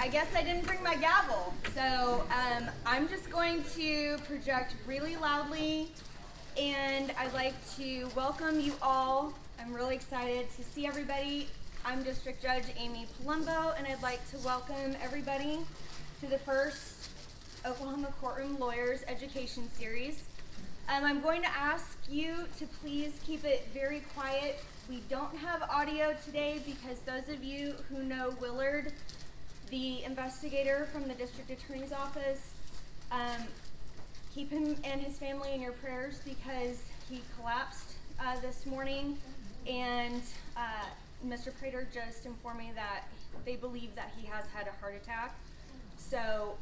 I guess I didn't bring my gavel. So I'm just going to project really loudly, and I'd like to welcome you all. I'm really excited to see everybody. I'm District Judge Amy Palumbo, and I'd like to welcome everybody to the first Oklahoma Courtroom Lawyers Education Series. I'm going to ask you to please keep it very quiet. We don't have audio today because those of you who know Willard, the investigator from the District Attorney's Office, keep him and his family in your prayers because he collapsed this morning, and Mr. Prater just informed me that they believe that he has had a heart attack. So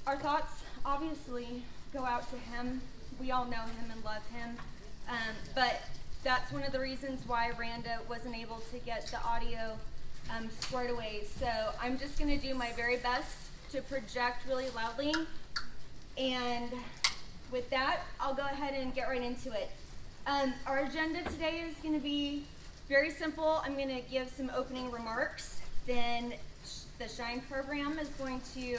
our thoughts obviously go out to him. We all know him and love him, but that's one of the reasons why Randa wasn't able to get the audio squared away. So I'm just going to do my very best to project really loudly, and with that, I'll go ahead and get right into it. Our agenda today is going to be very simple. I'm going to give some opening remarks, then the SHINE program is going to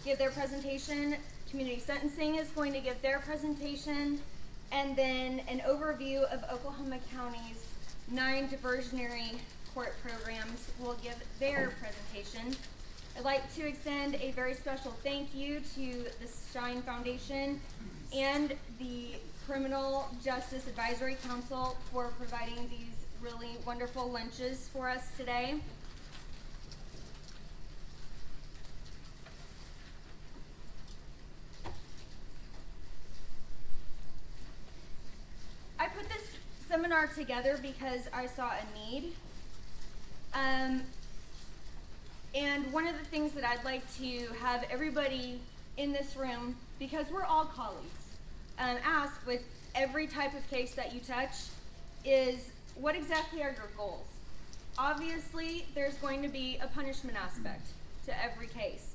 give their presentation, Community Sentencing is going to give their presentation, and then an overview of Oklahoma County's 9 diversionary court programs will give their presentation. I'd like to extend a very special thank you to the SHINE Foundation and the Criminal Justice Advisory Council for providing these really wonderful lunches for us today. I put this seminar together because I saw a need. And one of the things that I'd like to have everybody in this room, because we're all colleagues, ask with every type of case that you touch is, what exactly are your goals? Obviously, there's going to be a punishment aspect to every case.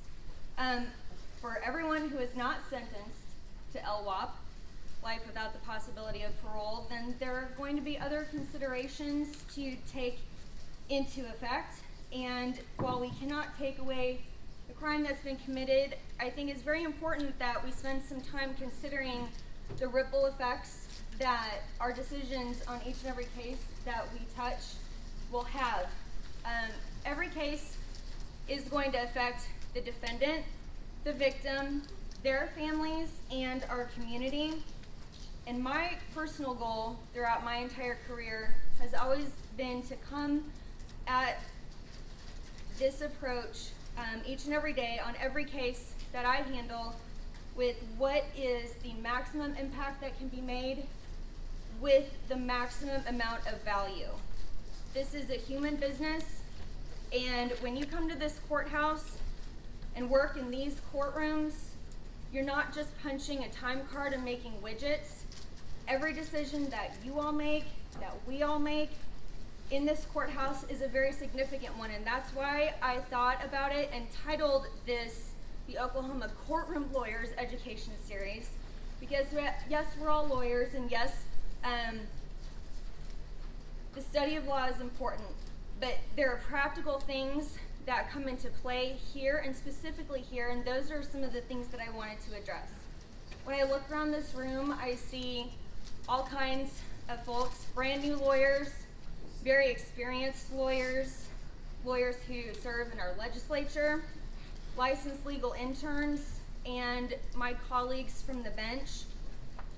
For everyone who is not sentenced to LWOP, life without the possibility of parole, then there are going to be other considerations to take into effect. And while we cannot take away the crime that's been committed, I think it's very important that we spend some time considering the ripple effects that our decisions on each and every case that we touch will have. Every case is going to affect the defendant, the victim, their families, and our community. And my personal goal throughout my entire career has always been to come at this approach each and every day on every case that I handle with what is the maximum impact that can be made with the maximum amount of value. This is a human business, and when you come to this courthouse and work in these courtrooms, you're not just punching a time card and making widgets. Every decision that you all make, that we all make in this courthouse is a very significant one, and that's why I thought about it and titled this the Oklahoma Courtroom Lawyers Education Series, because yes, we're all lawyers, and yes, the study of law is important, but there are practical things that come into play here, and specifically here, and those are some of the things that I wanted to address. When I look around this room, I see all kinds of folks, brand new lawyers, very experienced lawyers, lawyers who serve in our legislature, licensed legal interns, and my colleagues from the bench.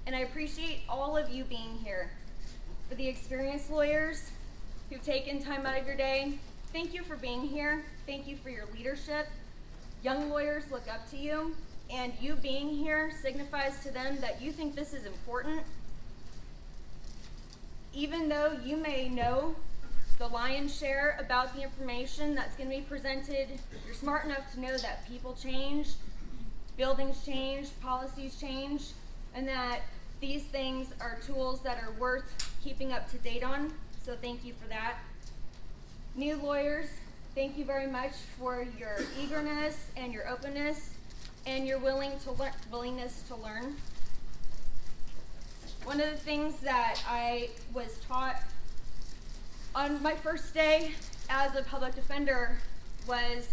And I appreciate all of you being here. For the experienced lawyers who've taken time out of your day, thank you for being here. Thank you for your leadership. Young lawyers look up to you, and you being here signifies to them that you think this is important. Even though you may know the lion's share about the information that's going to be presented, you're smart enough to know that people change, buildings change, policies change, and that these things are tools that are worth keeping up to date on, so thank you for that. New lawyers, thank you very much for your eagerness and your openness and your willingness to learn. One of the things that I was taught on my first day as a public defender was,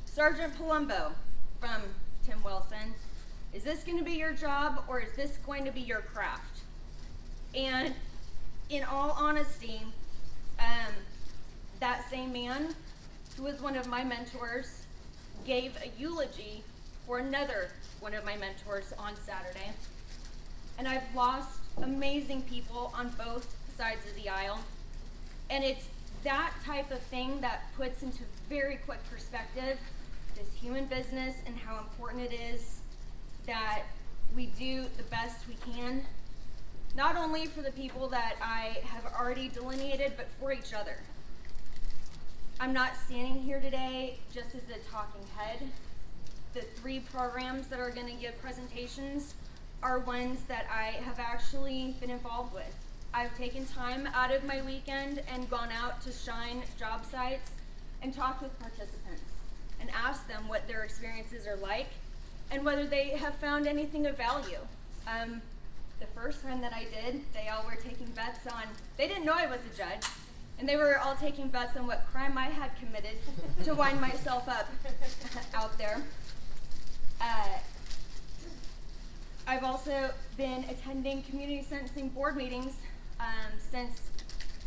Sergeant Palumbo from Tim Wilson, is this going to be your job or is this going to be your craft? And in all honesty, that same man, who was one of my mentors, gave a eulogy for another one of my mentors on Saturday. And I've lost amazing people on both sides of the aisle. And it's that type of thing that puts into very quick perspective this human business and how important it is that we do the best we can, not only for the people that I have already delineated, but for each other. I'm not standing here today just as a talking head. The 3 programs that are going to give presentations are ones that I have actually been involved with. I've taken time out of my weekend and gone out to shine job sites and talk with participants and ask them what their experiences are like and whether they have found anything of value. The first time that I did, they all were taking bets on, they didn't know I was a judge, and they were all taking bets on what crime I had committed to wind myself up out there. I've also been attending community sentencing board meetings since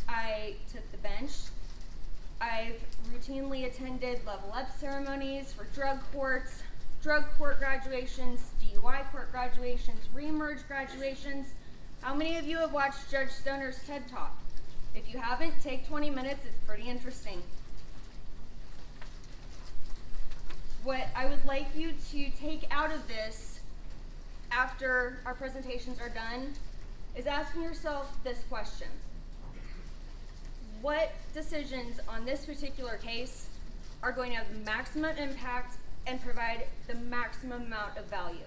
I took the bench. I've routinely attended level up ceremonies for drug courts, drug court graduations, DUI court graduations, Reemerge graduations. How many of you have watched Judge Stoner's TED Talk? If you haven't, take 20 minutes, it's pretty interesting. What I would like you to take out of this after our presentations are done is asking yourself this question. What decisions on this particular case are going to have maximum impact and provide the maximum amount of value?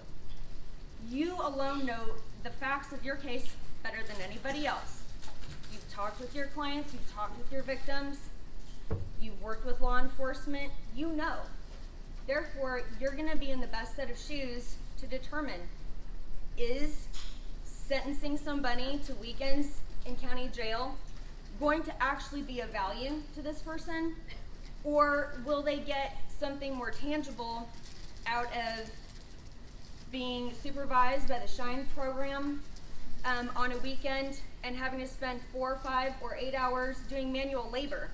You alone know the facts of your case better than anybody else. You've talked with your clients, you've talked with your victims, you've worked with law enforcement, you know. Therefore, you're going to be in the best set of shoes to determine, is sentencing somebody to weekends in county jail going to actually be of value to this person? Or will they get something more tangible out of being supervised by the SHINE program on a weekend and having to spend 4, 5, or 8 hours doing manual labor?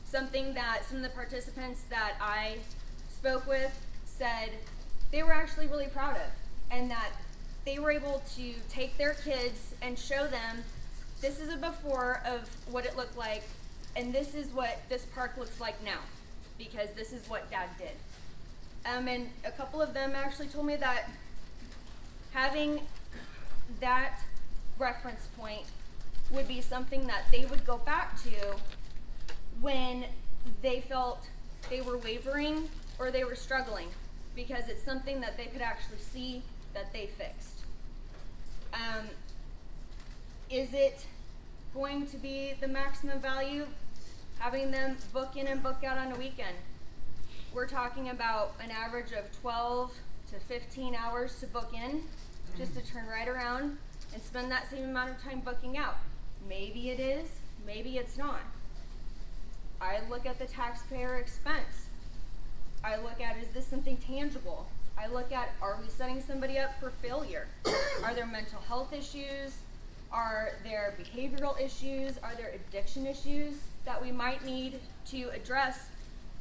Something that some of the participants that I spoke with said they were actually really proud of, and that they were able to take their kids and show them, this is a before of what it looked like, and this is what this park looks like now, because this is what Dad did. And a couple of them actually told me that having that reference point would be something that they would go back to when they felt they were wavering or they were struggling, because it's something that they could actually see that they fixed. Is it going to be the maximum value having them book in and book out on a weekend? We're talking about an average of 12 to 15 hours to book in, just to turn right around and spend that same amount of time booking out. Maybe it is, maybe it's not. I look at the taxpayer expense. I look at, is this something tangible? I look at, are we setting somebody up for failure? Are there mental health issues? Are there behavioral issues? Are there addiction issues that we might need to address,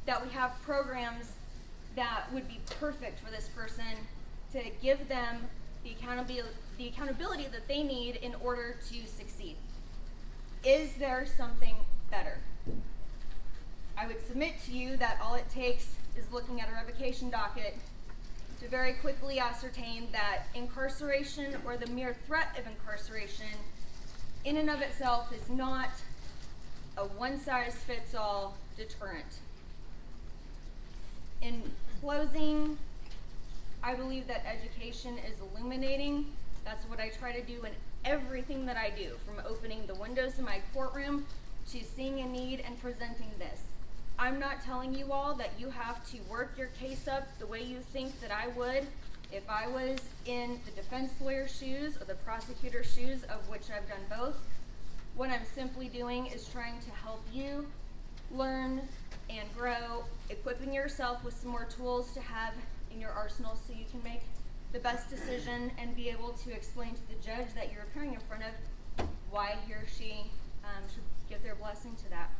that we have programs that would be perfect for this person to give them the accountability that they need in order to succeed? Is there something better? I would submit to you that all it takes is looking at a revocation docket to very quickly ascertain that incarceration, or the mere threat of incarceration, in and of itself is not a one-size-fits-all deterrent. In closing, I believe that education is illuminating. That's what I try to do in everything that I do, from opening the windows in my courtroom to seeing a need and presenting this. I'm not telling you all that you have to work your case up the way you think that I would if I was in the defense lawyer's shoes or the prosecutor's shoes, of which I've done both. What I'm simply doing is trying to help you learn and grow grow, equipping yourself with some more tools to have in your arsenal so you can make the best decision and be able to explain to the judge that you're appearing in front of why he or she should give their blessing to that.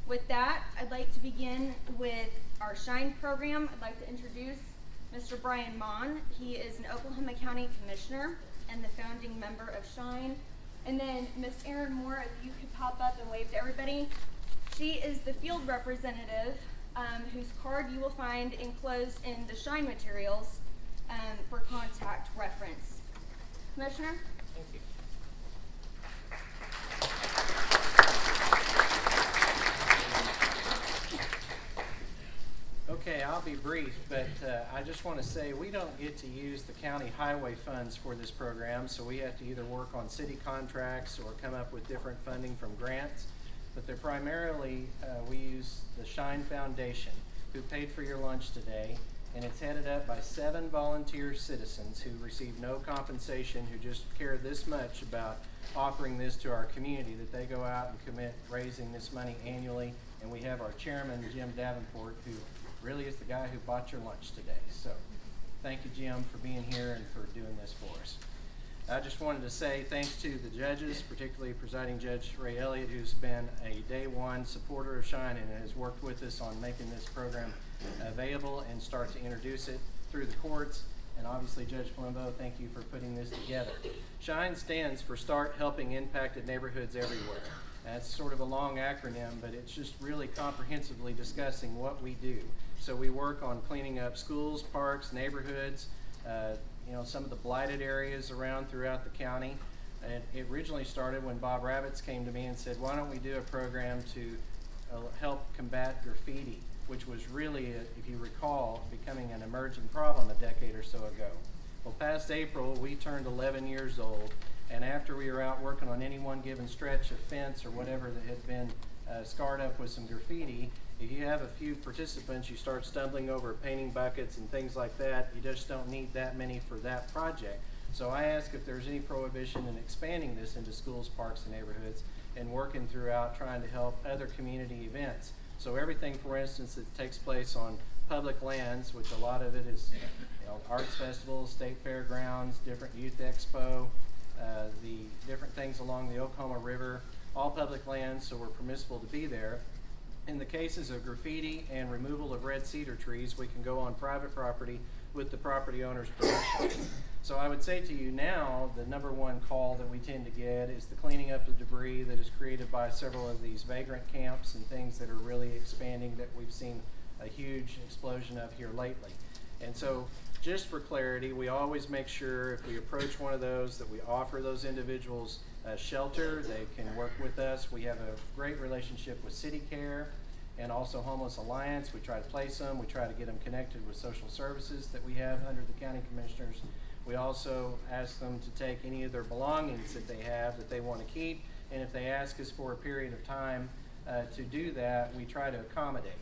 With that, I'd like to begin with our SHINE program. I'd like to introduce Mr. Brian Mon. He is an Oklahoma County Commissioner and the founding member of SHINE. And then Miss Erin Moore, if you could pop up and wave to everybody. She is the field representative whose card you will find enclosed in the SHINE materials for contact reference. Commissioner? Thank you. Okay, I'll be brief, but I just want to say we don't get to use the county highway funds for this program, so we have to either work on city contracts or come up with different funding from grants. But they're primarily, we use the SHINE Foundation, who paid for your lunch today, and it's headed up by 7 volunteer citizens who receive no compensation, who just care this much about offering this to our community, that they go out and commit raising this money annually. And we have our chairman, Jim Davenport, who really is the guy who bought your lunch today. So thank you, Jim, for being here and for doing this for us. I just wanted to say thanks to the judges, particularly Presiding Judge Ray Elliott, who's been a day one supporter of SHINE and has worked with us on making this program available and start to introduce it through the courts. And obviously, Judge Palumbo, thank you for putting this together. SHINE stands for Start Helping Impacted Neighborhoods Everywhere. That's sort of a long acronym, but it's just really comprehensively discussing what we do. So we work on cleaning up schools, parks, neighborhoods, some of the blighted areas around throughout the county. And it originally started when Bob Rabbits came to me and said, why don't we do a program to help combat graffiti, which was really, if you recall, becoming an emerging problem a decade or so ago. Well, past April, we turned 11 years old, and after we were out working on any one given stretch of fence or whatever that had been scarred up with some graffiti, if you have a few participants, you start stumbling over painting buckets and things like that. You just don't need that many for that project. So I asked if there's any prohibition in expanding this into schools, parks, and neighborhoods, and working throughout trying to help other community events. So everything, for instance, that takes place on public lands, which a lot of it is arts festivals, state fairgrounds, different youth expo, the different things along the Oklahoma River, all public lands, so we're permissible to be there. In the cases of graffiti and removal of red cedar trees, we can go on private property with the property owner's permission. So I would say to you now, the number one call that we tend to get is the cleaning up of debris that is created by several of these vagrant camps and things that are really expanding that we've seen a huge explosion of here lately. And so just for clarity, we always make sure if we approach one of those that we offer those individuals shelter. They can work with us. We have a great relationship with City Care and also Homeless Alliance. We try to place them. We try to get them connected with social services that we have under the county commissioners. We also ask them to take any of their belongings that they have that they want to keep, and if they ask us for a period of time to do that, we try to accommodate.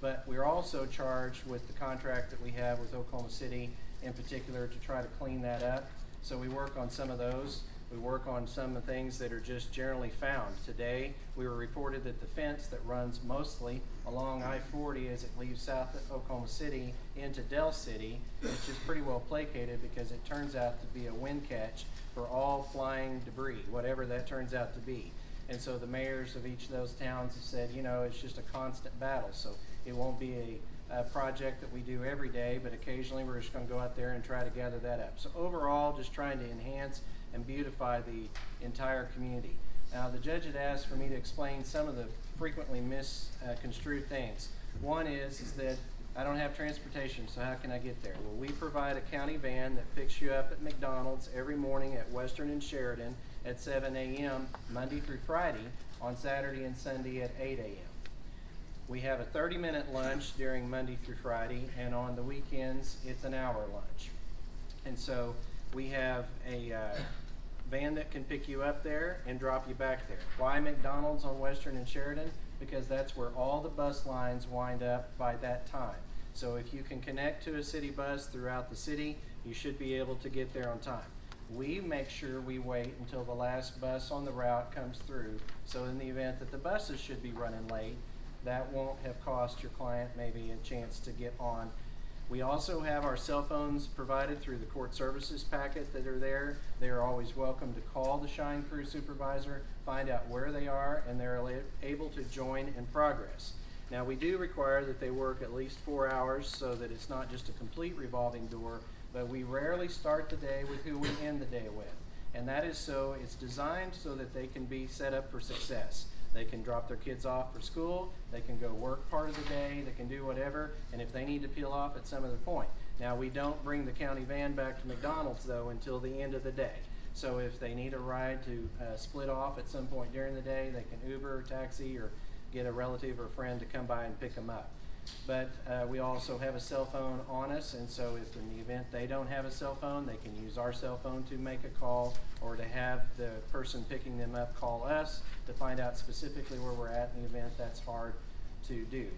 But we're also charged with the contract that we have with Oklahoma City in particular to try to clean that up. So we work on some of those. We work on some of the things that are just generally found. Today, we were reported that the fence that runs mostly along I-40 as it leaves south of Oklahoma City into Del City, which is pretty well placated because it turns out to be a wind catch for all flying debris, whatever that turns out to be. And so the mayors of each of those towns have said, it's just a constant battle. So it won't be a project that we do every day, but occasionally we're just going to go out there and try to gather that up. So overall, just trying to enhance and beautify the entire community. Now, the judge had asked for me to explain some of the frequently misconstrued things. One is that I don't have transportation, so how can I get there? Well, we provide a county van that picks you up at McDonald's every morning at Western and Sheridan at 7 a.m. Monday through Friday, on Saturday and Sunday at 8 a.m. We have a 30-minute lunch during Monday through Friday, and on the weekends, it's an hour lunch. And so we have a van that can pick you up there and drop you back there. Why McDonald's on Western and Sheridan? Because that's where all the bus lines wind up by that time. So if you can connect to a city bus throughout the city, you should be able to get there on time. We make sure we wait until the last bus on the route comes through, so in the event that the buses should be running late, that won't have cost your client maybe a chance to get on. We also have our cell phones provided through the court services packet that are there. They are always welcome to call the Shine Crew supervisor, find out where they are, and they're able to join in progress. Now, we do require that they work at least 4 hours so that it's not just a complete revolving door, but we rarely start the day with who we end the day with. And that is so, it's designed so that they can be set up for success. They can drop their kids off for school, they can go work part of the day, they can do whatever, and if they need to peel off at some other point. Now, we don't bring the county van back to McDonald's though until the end of the day. So if they need a ride to split off at some point during the day, they can Uber or taxi or get a relative or friend to come by and pick them up. But we also have a cell phone on us, and so if in the event they don't have a cell phone, they can use our cell phone to make a call, or to have the person picking them up call us to find out specifically where we're at in the event that's hard to do.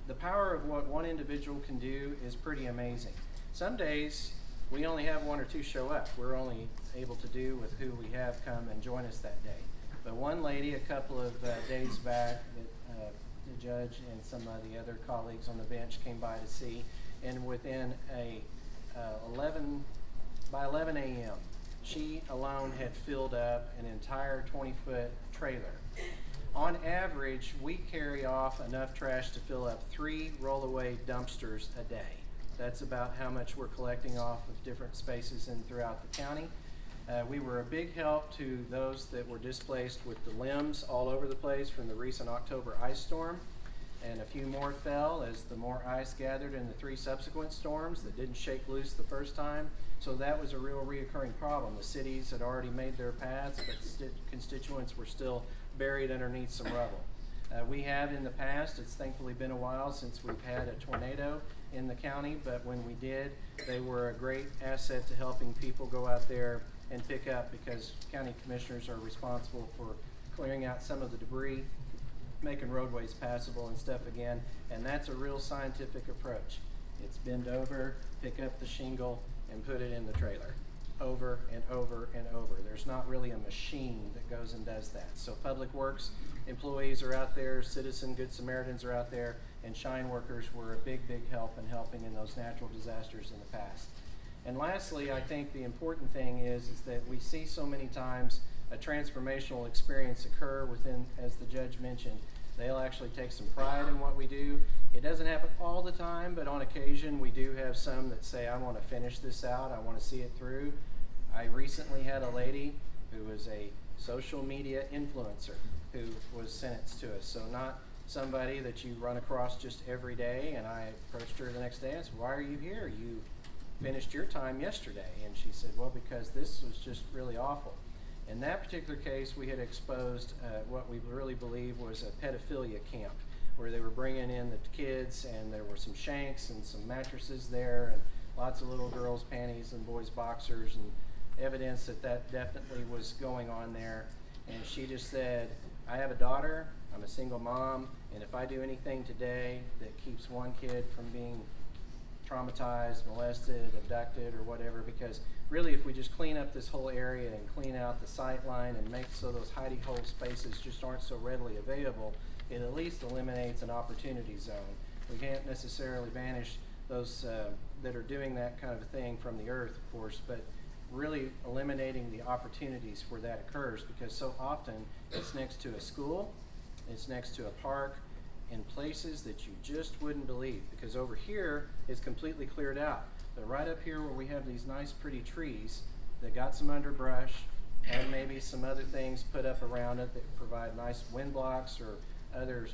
The power of what one individual can do is pretty amazing. Some days we only have 1 or 2 show up. We're only able to do with who we have come and join us that day. But one lady a couple of days back that the judge and some of the other colleagues on the bench came by to see, and within by 11 a.m. she alone had filled up an entire 20-foot trailer. On average, we carry off enough trash to fill up 3 rollaway dumpsters a day. That's about how much we're collecting off of different spaces throughout the county. We were a big help to those that were displaced with the limbs all over the place from the recent October ice storm, and a few more fell as the more ice gathered in the 3 subsequent storms that didn't shake loose the first time. So that was a real reoccurring problem. The cities had already made their paths, but constituents were still buried underneath some rubble. We have in the past, it's thankfully been a while since we've had a tornado in the county, but when we did, they were a great asset to helping people go out there and pick up, because county commissioners are responsible for clearing out some of the debris, making roadways passable and stuff again, and that's a real scientific approach. It's bend over, pick up the shingle, and put it in the trailer over and over and over. There's not really a machine that goes and does that. So Public Works employees are out there, Citizen Good Samaritans are out there, and Shine workers were a big help in helping in those natural disasters in the past. And lastly, I think the important thing is that we see so many times a transformational experience occur within, as the judge mentioned. They'll actually take some pride in what we do. It doesn't happen all the time, but on occasion we do have some that say, I want to finish this out, I want to see it through. I recently had a lady who was a social media influencer who was sentenced to us. So not somebody that you run across just every day, and I approached her the next day and said, why are you here? You finished your time yesterday. And she said, well, because this was just really awful. In that particular case, we had exposed what we really believe was a pedophilia camp, where they were bringing in the kids, and there were some shanks and some mattresses there, and lots of little girls' panties and boys' boxers, and evidence that definitely was going on there. And she just said, I have a daughter, I'm a single mom, and if I do anything today that keeps one kid from being traumatized, molested, abducted, or whatever, because really if we just clean up this whole area and clean out the sight line and make so those hidey hole spaces just aren't so readily available, it at least eliminates an opportunity zone. We can't necessarily banish those that are doing that kind of a thing from the earth, of course, but really eliminating the opportunities where that occurs, because so often it's next to a school, it's next to a park, in places that you just wouldn't believe, because over here it's completely cleared out. But right up here where we have these nice pretty trees that got some underbrush and maybe some other things put up around it that provide nice wind blocks or other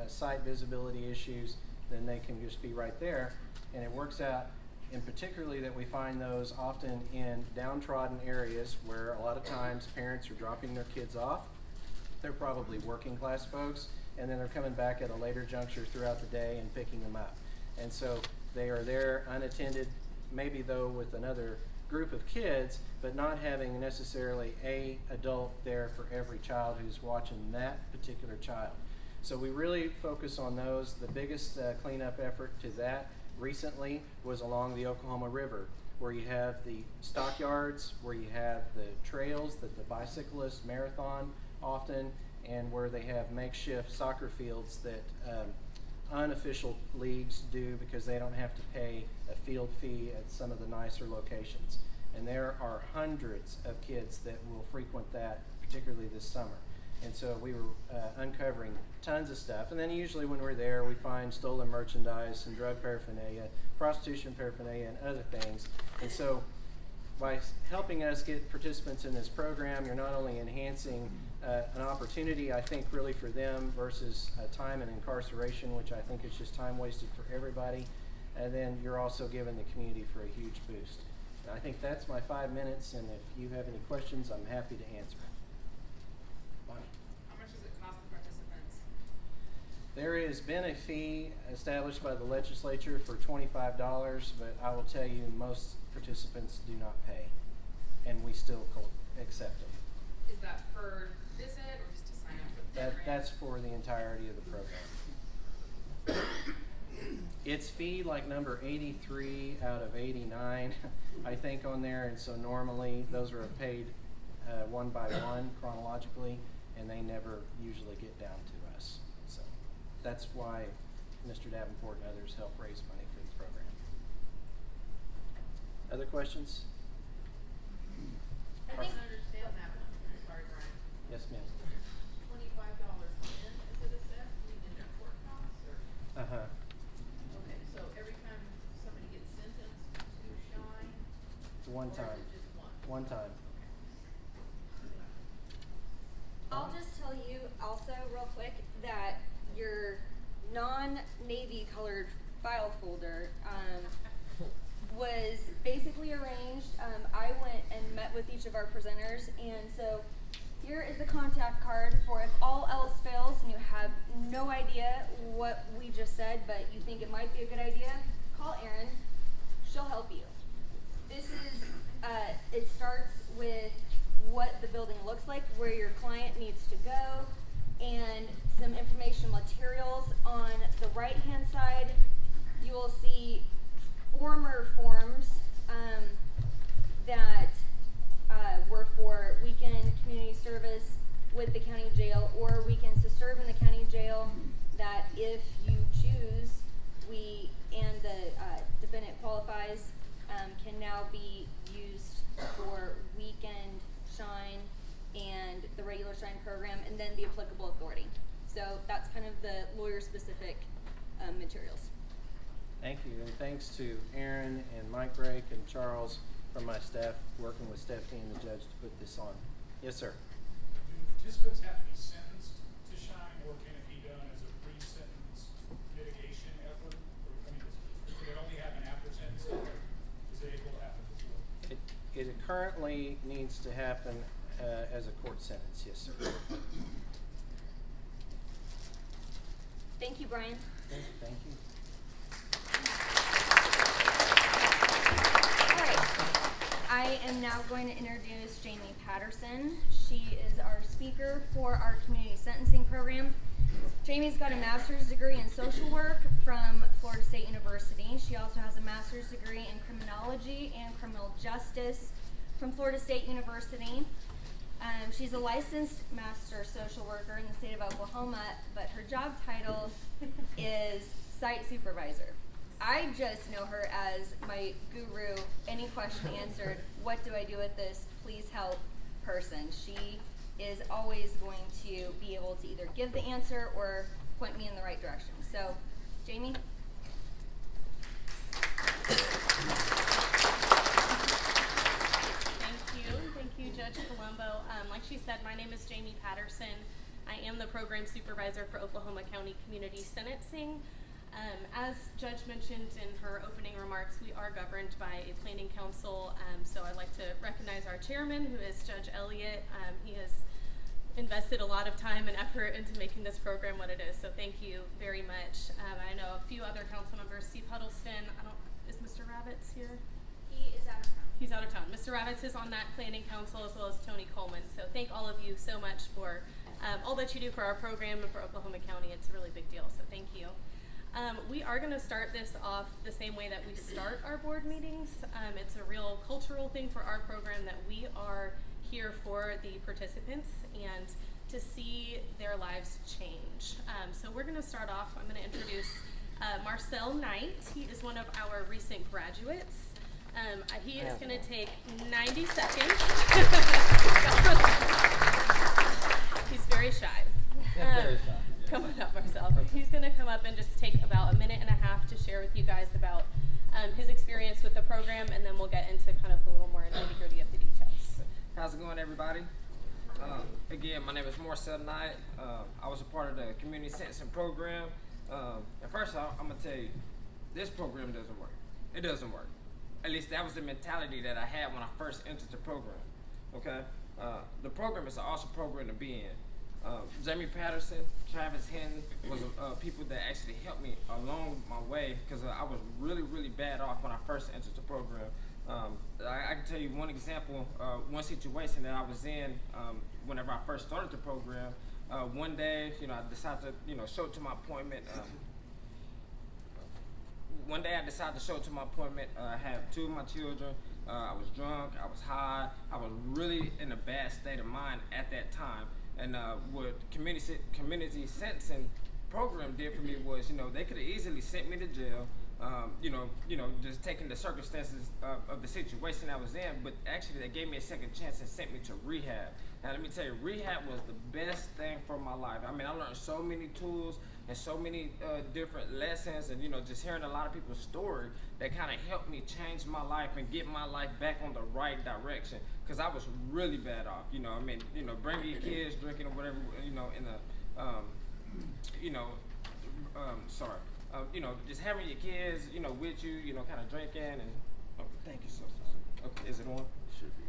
sight visibility issues, then they can just be right there. And it works out, and particularly that we find those often in downtrodden areas where a lot of times parents are dropping their kids off. They're probably working class folks, and then they're coming back at a later juncture throughout the day and picking them up. And so they are there unattended, maybe though with another group of kids, but not having necessarily a adult there for every child who's watching that particular child. So we really focus on those. The biggest cleanup effort to that recently was along the Oklahoma River, where you have the stockyards, where you have the trails that the bicyclists marathon often, and where they have makeshift soccer fields that unofficial leagues do because they don't have to pay a field fee at some of the nicer locations. And there are hundreds of kids that will frequent that, particularly this summer. And so we were uncovering tons of stuff. And then usually when we're there, we find stolen merchandise and drug paraphernalia, prostitution paraphernalia, and other things. And so by helping us get participants in this program, you're not only enhancing an opportunity, I think, really for them versus time and incarceration, which I think is just time wasted for everybody, and then you're also giving the community for a huge boost. And I think that's my 5 minutes, and if you have any questions, I'm happy to answer. Bonnie. How much does it cost the participants? There has been a fee established by the legislature for $25, but I will tell you most participants do not pay, and we still accept them. Is that per visit or just to sign up for the program? That's for the entirety of the program. It's fee like number 83 out of 89, I think, on there, and so normally those are paid one by one chronologically, and they never usually get down to us. So that's why Mr. Davenport and others help raise money for the program. Other questions? I think I understand that one. Sorry, Brian. Yes, ma'am. $25 in, is it assessed? I mean, in their courthouse or? Uh-huh. Okay, so every time somebody gets sentenced to shine? One or time. Is it just one? One time. I'll just tell you also real quick that your non-navy colored file folder was basically arranged. I went and met with each of our presenters, and so here is the contact card for if all else fails and you have no idea what we just said, but you think it might be a good idea, call Erin. She'll help you. This is, it starts with what the building looks like, where your client needs to go, and some information materials. On the right-hand side, you will see former forms that were for weekend community service with the county jail or weekends to serve in the county jail, that if you choose, we and the defendant qualifies, can now be used for weekend shine and the regular shine program, and then the applicable authority. So that's kind of the lawyer-specific materials. Thank you, and thanks to Aaron and Mike Rake and Charles from my staff working with Stephanie and the judge to put this on. Yes, sir. Do participants have to be sentenced to shine, or can it be done as a pre-sentence mitigation effort? Or, I mean, can it only happen after sentencing, or is it able to happen before? It currently needs to happen as a court sentence, yes, sir. Thank you, Brian. Thank you. All right. I am now going to introduce Jamie Patterson. She is our speaker for our community sentencing program. Jamie's got a master's degree in social work from Florida State University. She also has a master's degree in criminology and criminal justice from Florida State University. She's a licensed master social worker in the state of Oklahoma, but her job title is site supervisor. I just know her as my guru, any question answered, what do I do with this, please help person. She is always going to be able to either give the answer or point me in the right direction. So, Jamie? Thank you, Judge Colombo. Like she said, my name is Jamie Patterson. I am the program supervisor for Oklahoma County Community Sentencing. As Judge mentioned in her opening remarks, we are governed by a planning council, so I'd like to recognize our chairman, who is Judge Elliott. He has invested a lot of time and effort into making this program what it is, so thank you very much. I know a few other council members, Steve Huddleston, is Mr. Ravitz here? He is out of town. He's out of town. Mr. Ravitz is on that planning council, as well as Tony Coleman. So thank all of you so much for all that you do for our program and for Oklahoma County. It's a really big deal, so thank you. We are going to start this off the same way that we start our board meetings. It's a real cultural thing for our program that we are here for the participants, and to see their lives change. So we're going to start off. I'm going to introduce Marcel Knight. He is one of our recent graduates. He is going to take 90 seconds. He's very shy. Come on up, Marcel. He's going to come up and just take about a minute and a half to share with you guys about his experience with the program, and then we'll get into kind of a little more nitty-gritty of the details. How's it going, everybody? Again, my name is Marcel Knight. I was a part of the community sentencing program. And first off, I'm going to tell you, this program doesn't work. It doesn't work. At least that was the mentality that I had when I first entered the program. Okay? The program is an awesome program to be in. Jamie Patterson, Travis Hinton was people that actually helped me along my way, because I was really, really bad off when I first entered the program. I can tell you one example, one situation that I was in whenever I first started the program. One day, I decided to, show up to my appointment. One day I decided to show up to my appointment. I had two of my children. I was drunk, I was high, I was really in a bad state of mind at that time. And what community sentencing program did for me was, they could have easily sent me to jail. Just taking the circumstances of the situation I was in, but actually they gave me a second chance and sent me to rehab. Now let me tell you, rehab was the best thing for my life. I mean, I learned so many tools and so many different lessons, and just hearing a lot of people's story that kind of helped me change my life and get my life back on the right direction, because I was really bad off. Bringing your kids, drinking or whatever, in the, just having your kids, with you, kind of drinking and, thank you so much. Okay, is it on? Should be.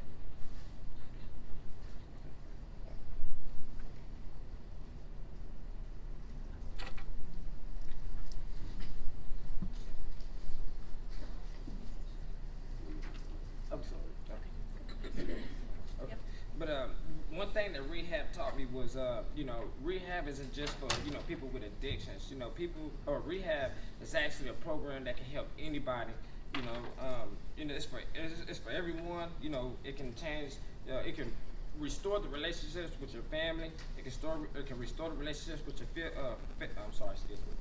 I'm sorry. Okay. Okay. But one thing that rehab taught me was, rehab isn't just for, people with addictions. Rehab is actually a program that can help anybody. It's for everyone. It can change. It can restore the relationships with your family. It can restore the relationships with your I'm sorry, excuse me.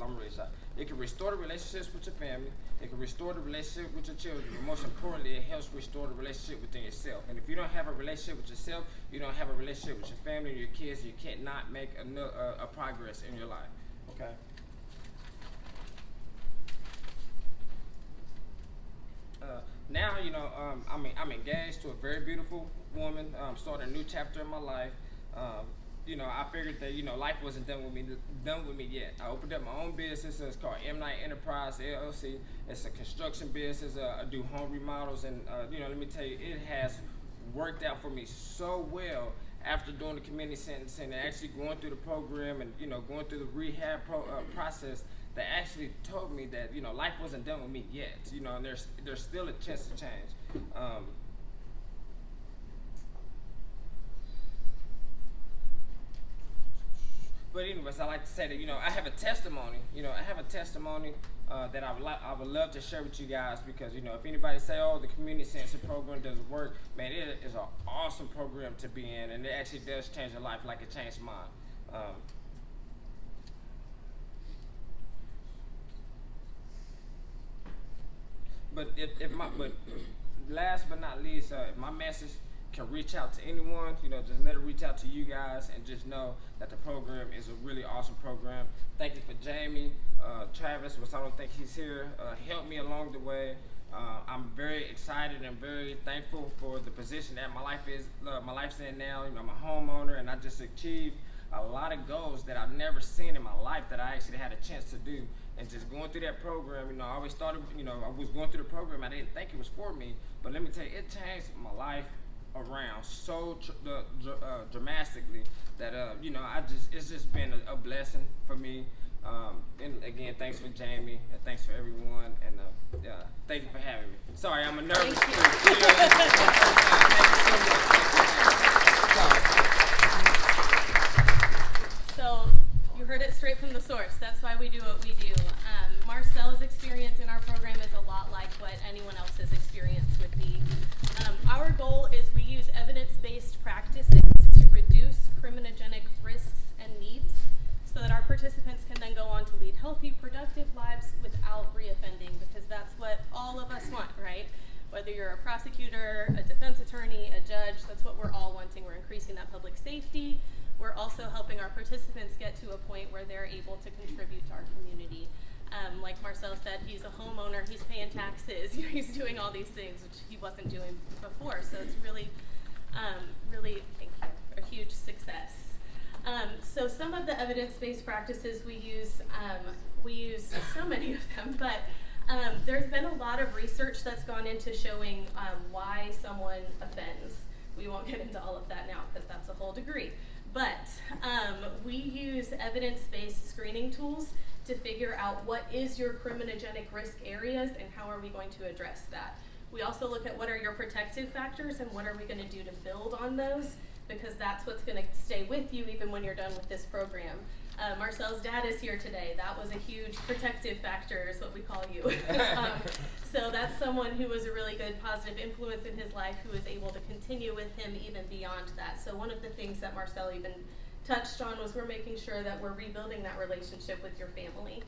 I'm really sorry. It can restore the relationships with your family. It can restore the relationship with your children. But most importantly, it helps restore the relationship within yourself. And if you don't have a relationship with yourself, you don't have a relationship with your family and your kids, you cannot make a progress in your life. Okay? Now, I'm engaged to a very beautiful woman. Starting a new chapter in my life. I figured that, life wasn't done with me yet. I opened up my own business. It's called M. Knight Enterprise, LLC. It's a construction business. I do home remodels, and, let me tell you, it has worked out for me so well after doing the community sentencing and actually going through the program and, going through the rehab process, that actually told me that, life wasn't done with me yet, and there's still a chance to change. But anyways, I like to say that, I have a testimony. That I would love to share with you guys, because, if anybody say, oh, the community sentencing program doesn't work, man, it is an awesome program to be in, and it actually does change your life like it changed mine. But last but not least, if my message can reach out to anyone, just let it reach out to you guys, and just know that the program is a really awesome program. Thank you for Jamie, Travis, which I don't think he's here, helped me along the way. I'm very excited and very thankful for the position that my life's in now. I'm a homeowner, and I just achieved a lot of goals that I've never seen in my life that I actually had a chance to do. And just going through that program, I always started, I was going through the program. I didn't think it was for me, but let me tell you, it changed my life around so dramatically that it's just been a blessing for me. And again, thanks for Jamie, and thanks for everyone, and thank you for having me. Sorry, I'm a nervous kid. Thank you so much. So you heard it straight from the source. That's why we do what we do. Marcel's experience in our program is a lot like what anyone else's experience would be. Our goal is we use evidence-based practices to reduce criminogenic healthy, productive lives without reoffending, because that's what all of us want, right? Whether you're a prosecutor, a defense attorney, a judge, that's what we're all wanting. We're increasing that public safety. We're also helping our participants get to a point where they're able to contribute to our community. Like Marcel said, he's a homeowner, he's paying taxes, he's doing all these things, which he wasn't doing before. So it's really, really, thank you, a huge success. So some of the evidence-based practices we use so many of them, but there's been a lot of research that's gone into showing why someone offends. We won't get into all of that now because that's a whole degree. But we use evidence-based screening tools to figure out what is your criminogenic risk areas and how are we going to address that. We also look at what are your protective factors and what are we going to do to build on those, because that's what's going to stay with you even when you're done with this program. Marcel's dad is here today. That was a huge protective factor is what we call you. So that's someone who was a really good positive influence in his life who was able to continue with him even beyond that. So one of the things that Marcel even touched on was we're making sure that we're rebuilding that relationship with your family.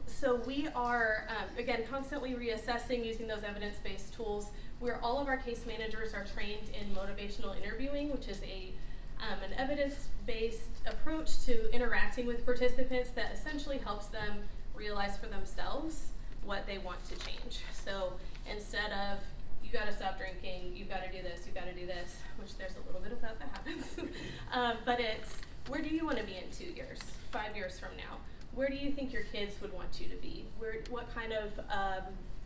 So we are, again, constantly reassessing using those evidence-based tools where all of our case managers are trained in motivational interviewing, which is an evidence-based approach to interacting with participants that essentially helps them realize for themselves what they want to change. So instead of, you gotta stop drinking, you gotta do this, you gotta do this, which there's a little bit of that happens. But it's, where do you wanna be in 2 years, 5 years from now? Where do you think your kids would want you to be? What kind of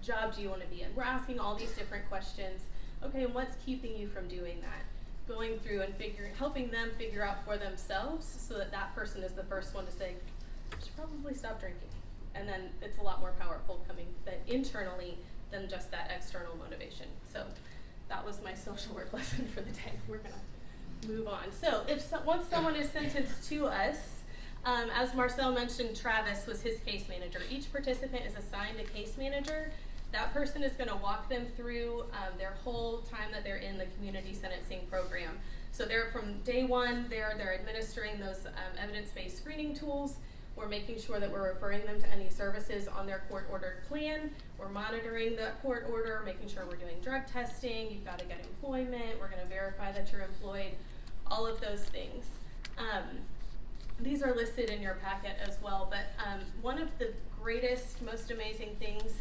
job do you wanna be in? We're asking all these different questions. Okay, and what's keeping you from doing that? Going through and helping them figure out for themselves so that that person is the first one to say, I should probably stop drinking. And then it's a lot more powerful coming internally than just that external motivation. So that was my social work lesson for the day. We're gonna move on. So once someone is sentenced to us, as Marcel mentioned, Travis was his case manager. Each participant is assigned a case manager. That person is going to walk them through their whole time that they're in the community sentencing program. So they're from day one, they're administering those evidence-based screening tools. We're making sure that we're referring them to any services on their court-ordered plan. We're monitoring the court order, making sure we're doing drug testing. You've got to get employment. We're going to verify that you're employed, all of those things. These are listed in your packet as well, but one of the greatest, most amazing things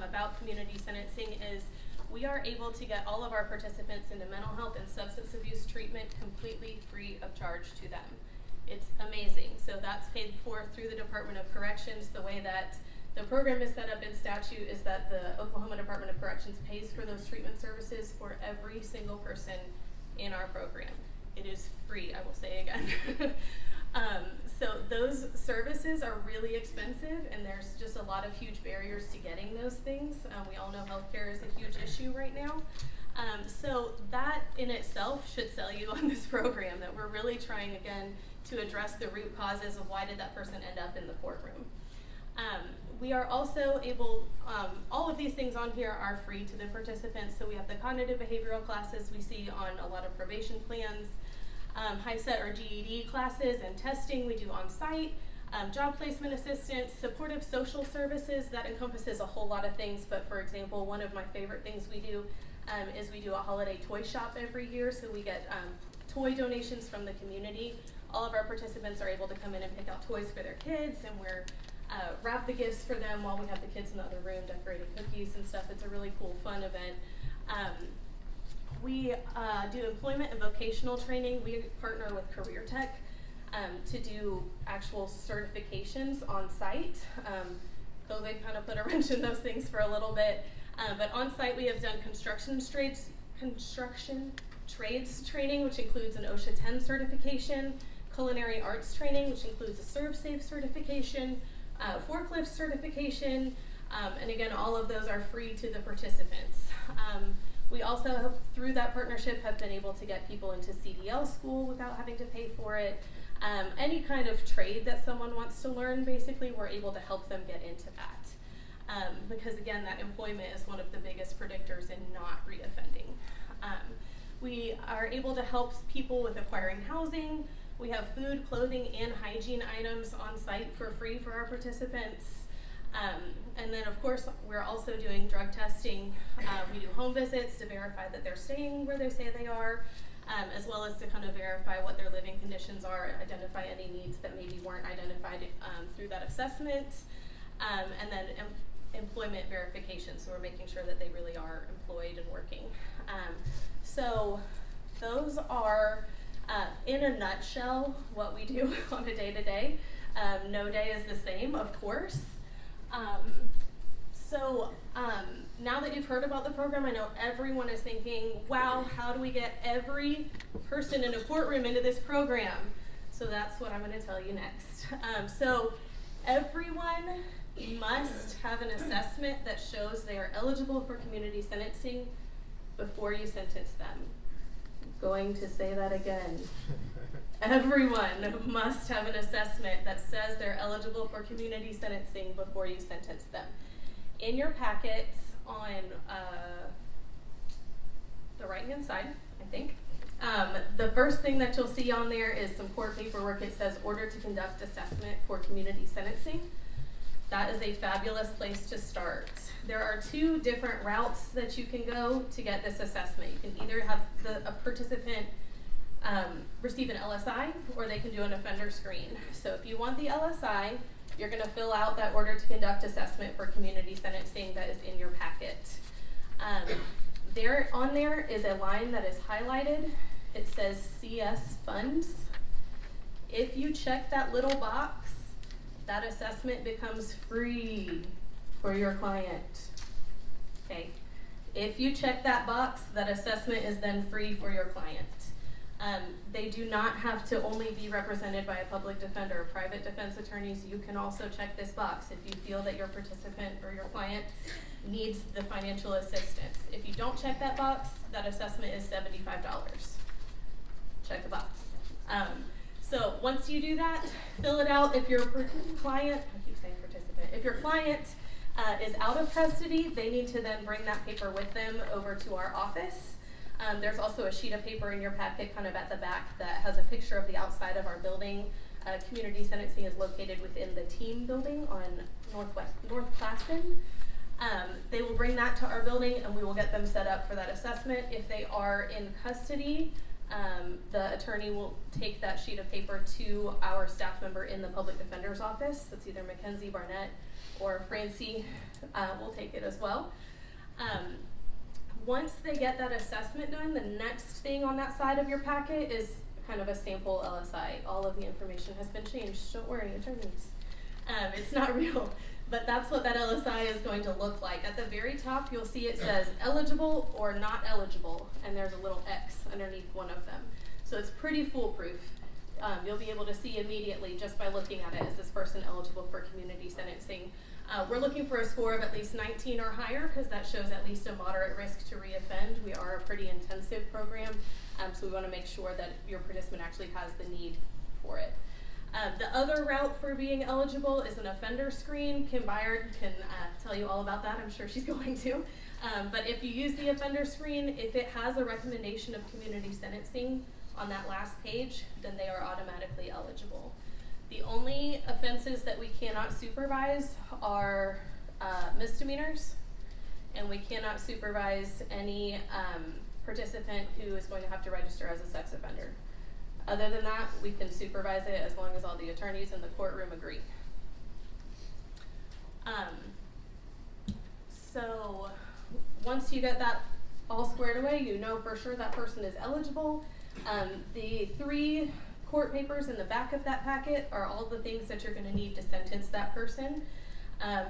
about community sentencing is we are able to get all of our participants into mental health and substance abuse treatment completely free of charge to them. It's amazing. So that's paid for through the Department of Corrections. The way that the program is set up in statute is that the Oklahoma Department of Corrections pays for those treatment services for every single person in our program. It is free, I will say again. So those services are really expensive, and there's just a lot of huge barriers to getting those things. We all know healthcare is a huge issue right now. So that in itself should sell you on this program, that we're really trying again to address the root causes of why did that person end up in the courtroom. We are also able, all of these things on here are free to the participants. So we have the cognitive behavioral classes we see on a lot of probation plans. HiSET or GED classes and testing we do on site, job placement assistance, supportive social services, that encompasses a whole lot of things, but for example, one of my favorite things we do is we do a holiday toy shop every year, so we get toy donations from the community. All of our participants are able to come in and pick out toys for their kids, and we're wrap the gifts for them while we have the kids in the other room decorating cookies and stuff. It's a really cool, fun event. We do employment and vocational training. We partner with Career Tech to do actual certifications on site. COVID kind of put a wrench in those things for a little bit. But on site we have done construction trades training, which includes an OSHA 10 certification, culinary arts training, which includes a ServSafe certification, forklift certification, and again, all of those are free to the participants. We also, through that partnership, have been able to get people into CDL school without having to pay for it. Any kind of trade that someone wants to learn, basically, we're able to help them get into that. Because again, that employment is one of the biggest predictors in not reoffending. We are able to help people with acquiring housing. We have food, clothing, and hygiene items on site for free for our participants. And then of course, we're also doing drug testing. We do home visits to verify that they're staying where they say they are, as well as to kind of verify what their living conditions are, identify any needs that maybe weren't identified through that assessment, and then employment verification. So we're making sure that they really are employed and working. So those are, in a nutshell, what we do on a day-to-day. No day is the same, of course. Now that you've heard about the program, I know everyone is thinking, wow, how do we get every person in a courtroom into this program? So that's what I'm going to tell you next. So everyone must have an assessment that shows they are eligible for community sentencing before you sentence them. I'm going to say that again. Everyone must have an assessment that says they're eligible for community sentencing before you sentence them. In your packets on the right-hand side, I think, the first thing that you'll see on there is some court paperwork. It says order to conduct assessment for community sentencing. That is a fabulous place to start. There are two different routes that you can go to get this assessment. You can either have a participant receive an LSI, or they can do an offender screen. So if you want the LSI, you're going to fill out that order to conduct assessment for community sentencing that is in your packet. On there is a line that is highlighted. It says CS funds. If you check that little box, that assessment becomes free for your client. Okay. If you check that box, that assessment is then free for your client. They do not have to only be represented by a public defender or private defense attorneys. You can also check this box if you feel that your participant or your client needs the financial assistance. If you don't check that box, that assessment is $75. Check the box. So once you do that, fill it out. If your client, I keep saying participant, if your client is out of custody, they need to then bring that paper with them over to our office. There's also a sheet of paper in your packet kind of at the back that has a picture of the outside of our building. Community sentencing is located within the team building on North Claxton. They will bring that to our building and we will get them set up for that assessment. If they are in custody, the attorney will take that sheet of paper to our staff member in the public defender's office. That's either Mackenzie Barnett or Francie will take it as well. Once they get that assessment done, the next thing on that side of your packet is kind of a sample LSI. All of the information has been changed. Don't worry, attorneys. It's not real, but that's what that LSI is going to look like. At the very top, you'll see it says eligible or not eligible, and there's a little X underneath one of them. So it's pretty foolproof. You'll be able to see immediately just by looking at it, is this person eligible for community sentencing? We're looking for a score of at least 19 or higher because that shows at least a moderate risk to reoffend. We are a pretty intensive program, so we want to make sure that your participant actually has the need for it. The other route for being eligible is an offender screen. Kim Byard can tell you all about that. I'm sure she's going to. But if you use the offender screen, if it has a recommendation of community sentencing on that last page, then they are automatically eligible. The only offenses that we cannot supervise are misdemeanors, and we cannot supervise any participant who is going to have to register as a sex offender. Other than that, we can supervise it as long as all the attorneys in the courtroom agree. So once you get that all squared away, you know for sure that person is eligible. The 3 court papers in the back of that packet are all the things that you're going to need to sentence that person.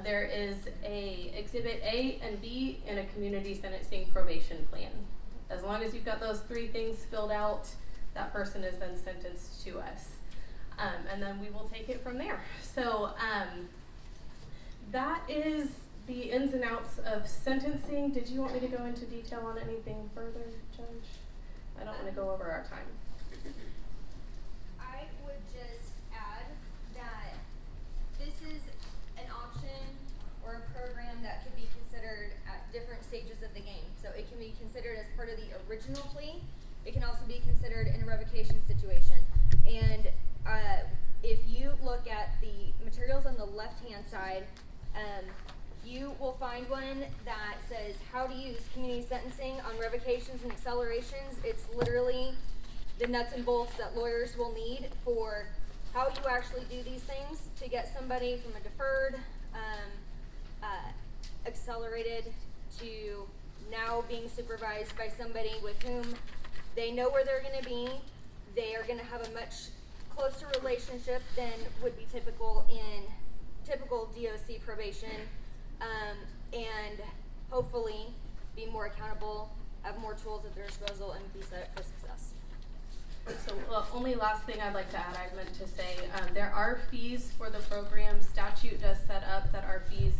There is a Exhibit A and B in a community sentencing probation plan. As long as you've got those 3 things filled out, that person is then sentenced to us. And then we will take it from there. So that is the ins and outs of sentencing. Did you want me to go into detail on anything further, Judge? I don't want to go over our time. I would just add that this is an option or a program that could be considered at different stages of the game. So it can be considered as part of the original plea. It can also be considered in a revocation situation. And if you look at the materials on the left-hand side, you will find one that says how to use community sentencing on revocations and accelerations. It's literally the nuts and bolts that lawyers will need for how you actually do these things to get somebody from a deferred, accelerated to now being supervised by somebody with whom they know where they're going to be. They are going to have a much closer relationship than would be typical in typical DOC probation, and hopefully be more accountable, have more tools at their disposal, and be set up for success. So, only last thing I'd like to add, I meant to say, there are fees for the program. Statute does set up that our fees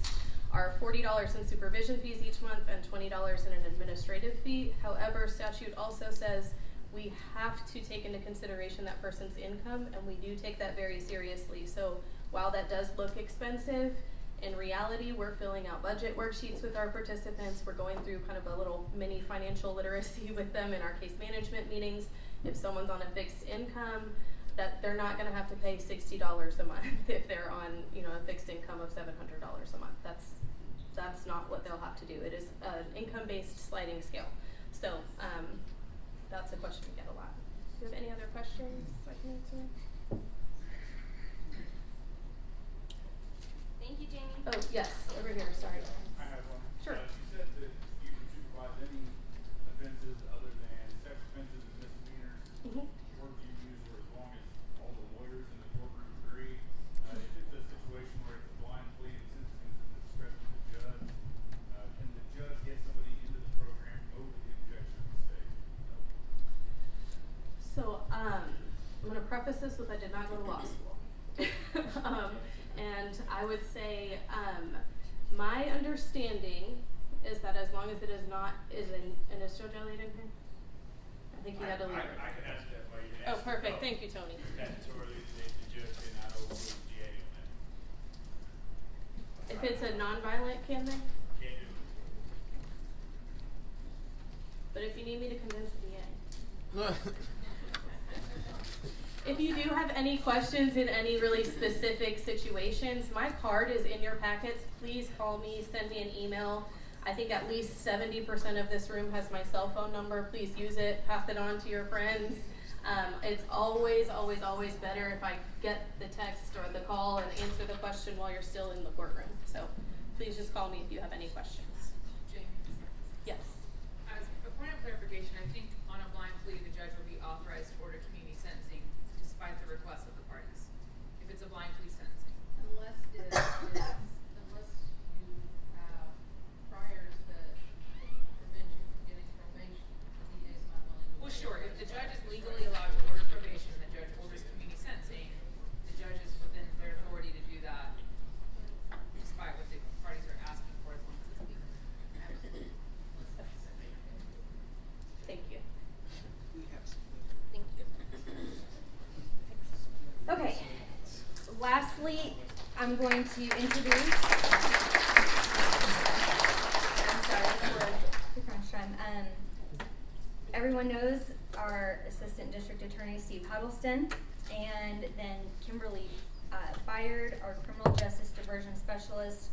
are $40 in supervision fees each month and $20 in an administrative fee. However, statute also says we have to take into consideration that person's income, and we do take that very seriously. So while that does look expensive, in reality, we're filling out budget worksheets with our participants. We're going through kind of a little mini financial literacy with them in our case management meetings. If someone's on a fixed income, that they're not going to have to pay $60 a month if they're on, a fixed income of $700 a month. That's not what they'll have to do. It is an income-based sliding scale. So that's a question we get a lot. Do you have any other questions I can answer? Thank you, Jamie. Oh, yes, over here, sorry. I have one. Sure. You said that you can supervise any offenses other than sex offenses and misdemeanors. Mm-hmm. Word you use were as long as all the lawyers in the courtroom agree. If it's a situation where it's a blind plea and sentencing is at the discretion of the judge, can the judge get somebody into the program over the objection of the state? So, I'm going to preface this with I did not go to law school. And I would say my understanding is that as long as it is not, is Joe Jelly in here? I think he had to leave. I can answer that for you. Oh, perfect. Thank you, Tony. Statutorily, the judge cannot overrule the GA on that. If it's a non-violent, can they? Can't do it. But if you need me to convince the DA. If you do have any questions in any really specific situations, my card is in your packets. Please call me, send me an email. I think at least 70% of this room has my cell phone number. Please use it, pass it on to your friends. It's always, always, always better if I get the text or the call and answer the question while you're still in the courtroom. So please just call me if you have any questions. Jamie, Yes. as a point of clarification, I think on a blind plea, the judge will be authorized to order community sentencing despite the request of the parties, if it's a blind plea sentencing. Unless you have priors that prevent you from getting probation, the DA is not willing to. Well, waive sure, if those the judge is priors. legally allowed to order probation and the judge orders community sentencing, the judge is within their authority to do that despite what the parties are asking for, as long as it's legal. Absolutely. Thank you. Thank you. Okay. Lastly, I'm going to introduce. I'm sorry for the crunch time. Everyone knows our Assistant District Attorney, Steve Huddleston, and then Kimberly Byard, our Criminal Justice Diversion Specialist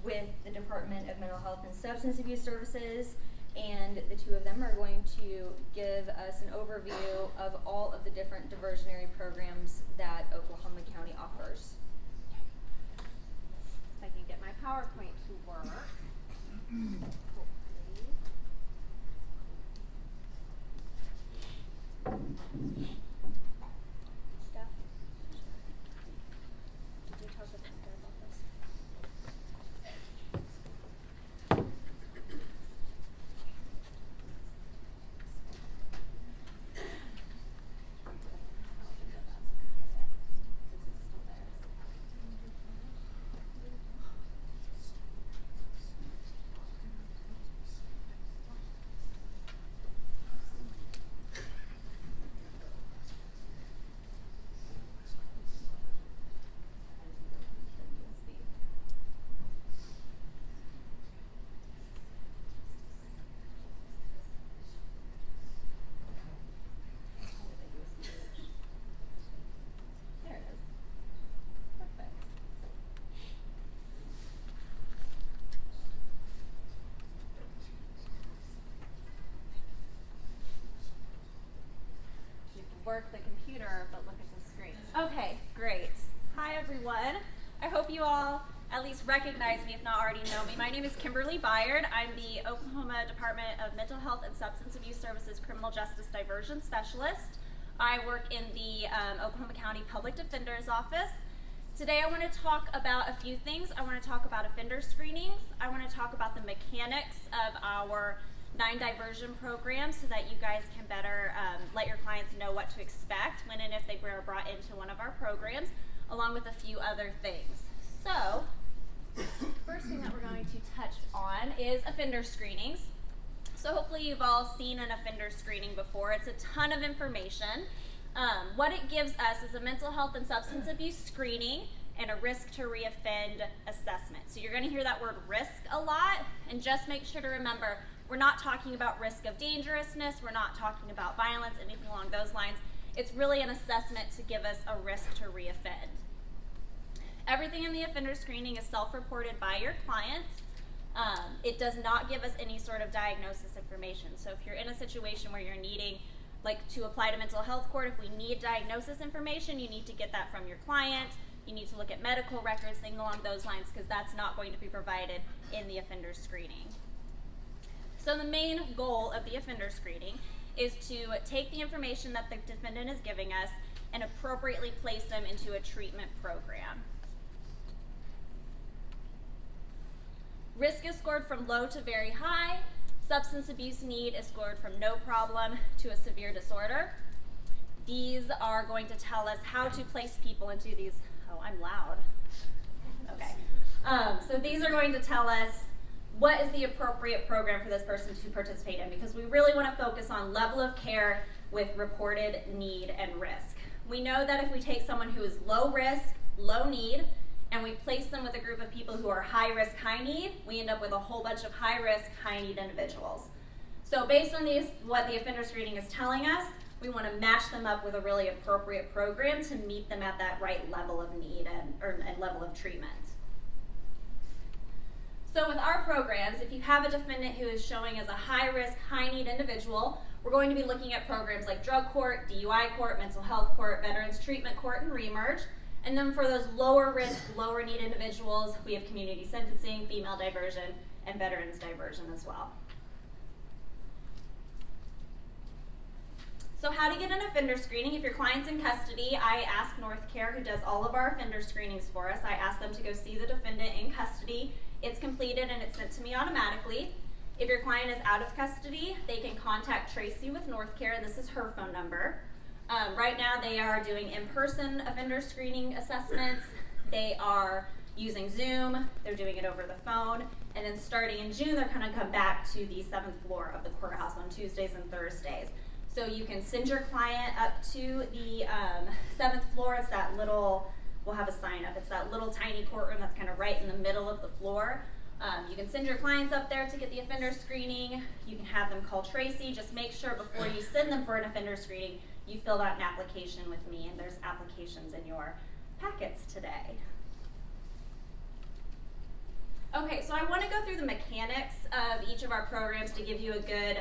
with the Department of Mental Health and Substance Abuse Services. And the two of them are going to give us an overview of all of the different diversionary programs that Oklahoma County offers. If I can get my PowerPoint to work. Steph? Did you talk with Heather about this? work the computer, but look at the screen. Okay, great. Hi, everyone. I hope you all at least recognize me, if not already know me. My name is Kimberly Byard. I'm the Oklahoma Department of Mental Health and Substance Abuse Services Criminal Justice Diversion Specialist. I work in the Oklahoma County Public Defender's Office. Today I want to talk about a few things. I want to talk about offender screenings. I want to talk about the mechanics of our 9 diversion program so that you guys can better let your clients know what to expect when and if they are brought into one of our programs, along with a few other things. So, first thing that we're going to touch on is offender screenings. So hopefully you've all seen an offender screening before. It's a ton of information. What it gives us is a mental health and substance abuse screening and a risk to reoffend assessment. So you're going to hear that word risk a lot, and just make sure to remember, we're not talking about risk of dangerousness, we're not talking about violence, anything along those lines. It's really an assessment to give us a risk to reoffend. Everything in the offender screening is self-reported by your client. It does not give us any sort of diagnosis information. So if you're in a situation where you're needing, like to apply to mental health court, if we need diagnosis information, you need to get that from your client. You need to look at medical records, things along those lines, because that's not going to be provided in the offender screening. So the main goal of the offender screening is to take the information that the defendant is giving us and appropriately place them into a treatment program. Risk is scored from low to very high. Substance abuse need is scored from no problem to a severe disorder. These are going to tell us how to place people into these. Oh, I'm loud. Okay. So these are going to tell us what is the appropriate program for this person to participate in, because we really want to focus on level of care with reported need and risk. We know that if we take someone who is low risk, low need, and we place them with a group of people who are high risk, high need, we end up with a whole bunch of high risk, high need individuals. So based on what the offender screening is telling us, we want to match them up with a really appropriate program to meet them at that right level of need and level of treatment. So with our programs, if you have a defendant who is showing as a high risk, high need individual, we're going to be looking at programs like drug court, DUI court, mental health court, veterans treatment court, and Reemerge. And then for those lower risk, lower need individuals, we have community sentencing, female diversion, and veterans diversion as well. So how to get an offender screening. If your client's in custody, I ask North Care, who does all of our offender screenings for us, I ask them to go see the defendant in custody. It's completed and it's sent to me automatically. If your client is out of custody, they can contact Tracy with North Care, and this is her phone number. Right now they are doing in-person offender screening assessments. They are using Zoom, they're doing it over the phone, and then starting in June they're going to come back to the 7th floor of the courthouse on Tuesdays and Thursdays. So you can send your client up to the 7th floor. It's that little, we'll have a sign up, it's that little tiny courtroom that's kind of right in the middle of the floor. You can send your clients up there to get the offender screening. You can have them call Tracy. Just make sure before you send them for an offender screening, you filled out an application with me, and there's applications in your packets today. Okay, so I want to go through the mechanics of each of our programs to give you a good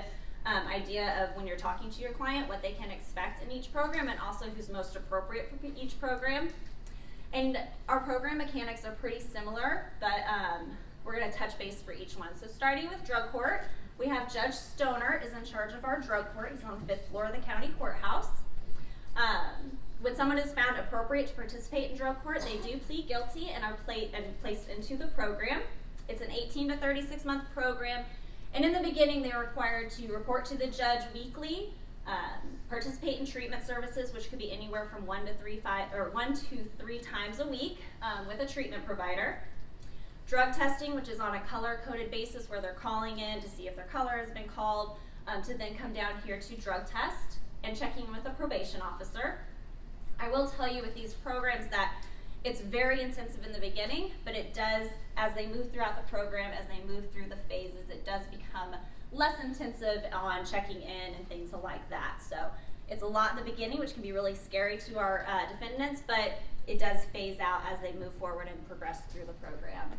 idea of when you're talking to your client, what they can expect in each program, and also who's most appropriate for each program. And our program mechanics are pretty similar, but we're going to touch base for each one. So starting with drug court, we have Judge Stoner is in charge of our drug court. He's on the 5th floor of the county courthouse. When someone is found appropriate to participate in drug court, they do plead guilty and are placed into the program. It's an 18 to 36 month program, and in the beginning they are required to report to the judge weekly, participate in treatment services, which could be anywhere from 1 to 3 times a week with a treatment provider. Drug testing, which is on a color-coded basis where they're calling in to see if their color has been called, to then come down here to drug test and checking with a probation officer. I will tell you with these programs that it's very intensive in the beginning, but it does, as they move throughout the program, as they move through the phases, it does become less intensive on checking in and things like that. So it's a lot in the beginning, which can be really scary to our defendants, but it does phase out as they move forward and progress through the program.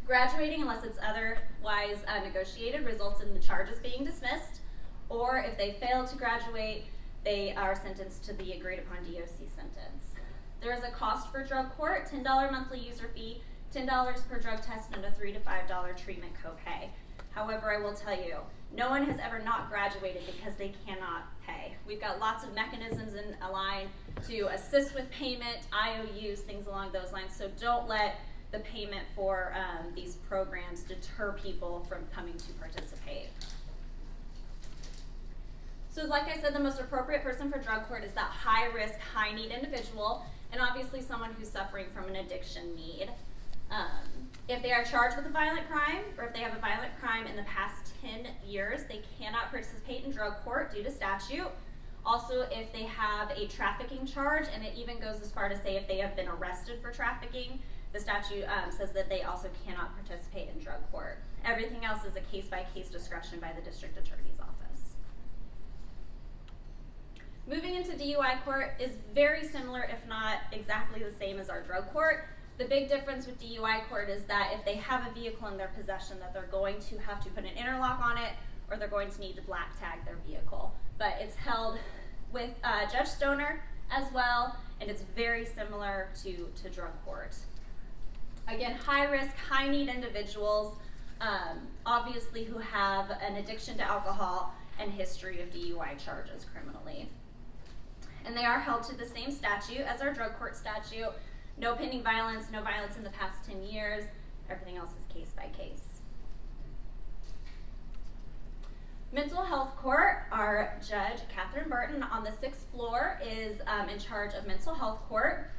Graduating, unless it's otherwise negotiated, results in the charges being dismissed, or if they fail to graduate, they are sentenced to the agreed upon DOC sentence. There is a cost for drug court, $10 monthly user fee, $10 per drug test, and a $3 to $5 treatment copay. However, I will tell you, no one has ever not graduated because they cannot pay. We've got lots of mechanisms in a line to assist with payment, IOUs, things along those lines, so don't let the payment for these programs deter people from coming to participate. So like I said, the most appropriate person for drug court is that high-risk, high-need individual, and obviously someone who's suffering from an addiction need. If they are charged with a violent crime, or if they have a violent crime in the past 10 years, they cannot participate in drug court due to statute. Also, if they have a trafficking charge, and it even goes as far to say if they have been arrested for trafficking, the statute says that they also cannot participate in drug court. Everything else is a case-by-case discretion by the district attorney's office. Moving into DUI court is very similar, if not exactly the same as our drug court. The big difference with DUI court is that if they have a vehicle in their possession, that they're going to have to put an interlock on it, or they're going to need to black tag their vehicle. But it's held with Judge Stoner as well, and it's very similar to drug court. Again, high risk, high need individuals, obviously who have an addiction to alcohol and history of DUI charges criminally. And they are held to the same statute as our drug court statute. No pending violence, no violence in the past 10 years. Everything else is case by case. Mental health court, our judge, Catherine Burton, on the 6th floor is in charge of mental health court.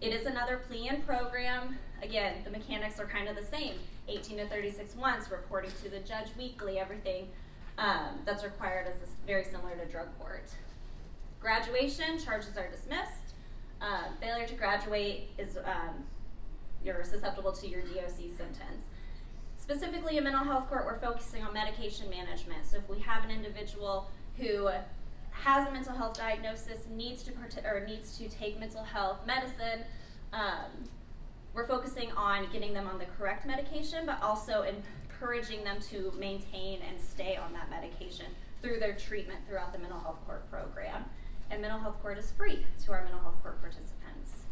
It is another plea-in program. Again, the mechanics are kind of the same. 18 to 36 months, reporting to the judge weekly, everything that's required is very similar to drug court. Graduation, charges are dismissed. Failure to graduate is you're susceptible to your DOC sentence. Specifically in mental health court, we're focusing on medication management. So if we have an individual who has a mental health diagnosis, needs to take mental health medicine, we're focusing on getting them on the correct medication, but also encouraging them to maintain and stay on that medication through their treatment throughout the mental health court program. And mental health court is free to our mental health court participants.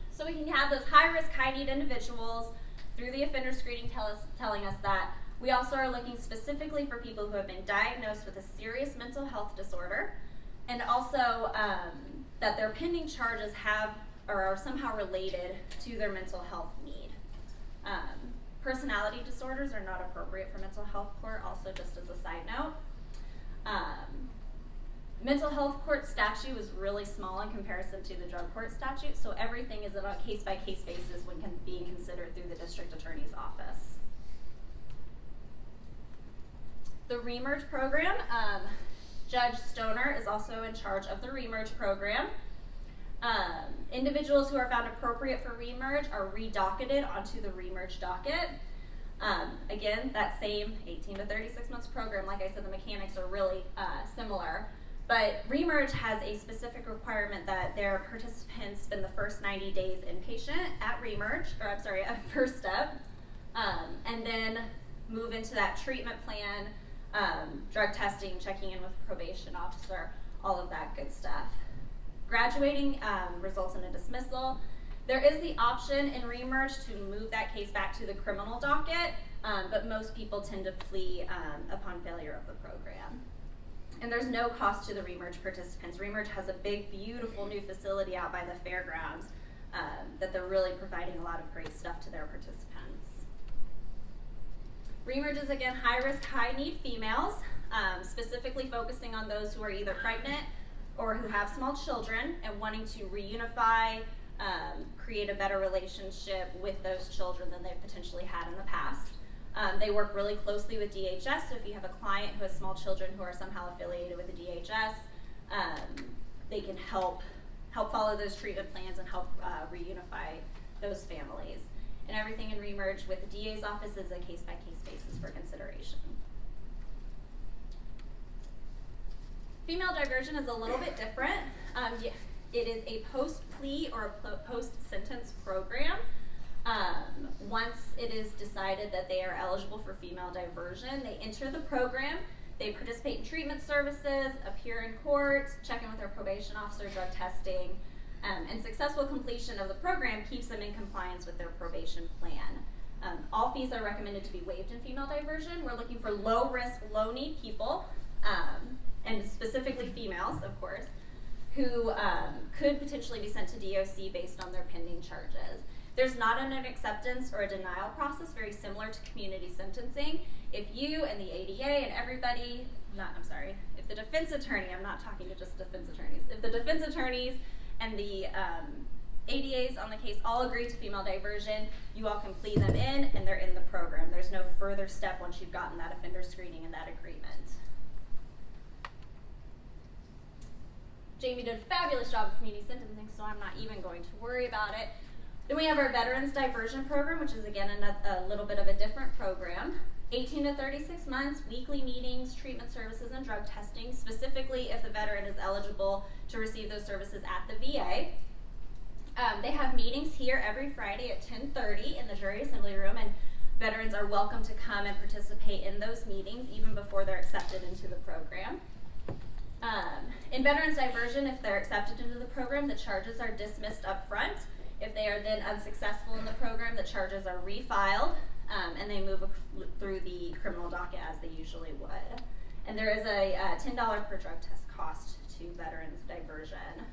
So we can have those high-risk, high-need individuals through the offender screening telling us that we also are looking specifically for people who have been diagnosed with a serious mental health disorder, and also that their pending charges have or are somehow related to their mental health need. Personality disorders are not appropriate for mental health court, also just as a side note. Mental health court statute is really small in comparison to the drug court statute, so everything is on a case-by-case basis when being considered through the district attorney's office. The Reemerge Program, Judge Stoner is also in charge of the Reemerge Program. Individuals who are found appropriate for Reemerge are redocketed onto the Reemerge docket. Again, that same 18 to 36 months program, like I said, the mechanics are really similar. But Reemerge has a specific requirement that their participants spend the first 90 days inpatient at First Step, and then move into that treatment plan, drug testing, checking in with the probation officer, all of that good stuff. Graduating results in a dismissal. There is the option in Reemerge to move that case back to the criminal docket, but most people tend to plea upon failure of the program. And there's no cost to the Reemerge participants. Reemerge has a big, beautiful new facility out by the fairgrounds that they're really providing a lot of great stuff to their participants. Reemerge is, again, high-risk, high-need females, specifically focusing on those who are either pregnant or who have small children and wanting to reunify, create a better relationship with those children than they've potentially had in the past. They work really closely with DHS, so if you have a client who has small children who are somehow affiliated with the DHS, they can help follow those treatment plans and help reunify those families. And everything in Reemerge with the DA's office is a case-by-case basis for consideration. Female diversion is a little bit different. It is a post-plea or a post-sentence program. Once it is decided that they are eligible for female diversion, they enter the program. They participate in treatment services, appear in court, check in with their probation officer, drug testing, and successful completion of the program keeps them in compliance with their probation plan. All fees are recommended to be waived in female diversion. We're looking for low-risk, low-need people, and specifically females, of course, who could potentially be sent to DOC based on their pending charges. There's not an acceptance or a denial process, very similar to community sentencing. If you and the ADA and everybody, if the defense attorney, I'm not talking to just defense attorneys, if the defense attorneys and the ADAs on the case all agree to female diversion, you all can plea them in and they're in the program. There's no further step once you've gotten that offender screening and that agreement. Jamie did a fabulous job of community sentencing, so I'm not even going to worry about it. Then we have our Veterans Diversion Program, which is again a little bit of a different program. 18 to 36 months, weekly meetings, treatment services, and drug testing, specifically if the veteran is eligible to receive those services at the VA. They have meetings here every Friday at 10:30 in the jury assembly room, and veterans are welcome to come and participate in those meetings even before they're accepted into the program. In Veterans Diversion, if they're accepted into the program, the charges are dismissed up front. If they are then unsuccessful in the program, the charges are refiled, and they move through the criminal docket as they usually would. And there is a $10 per drug test cost to Veterans Diversion.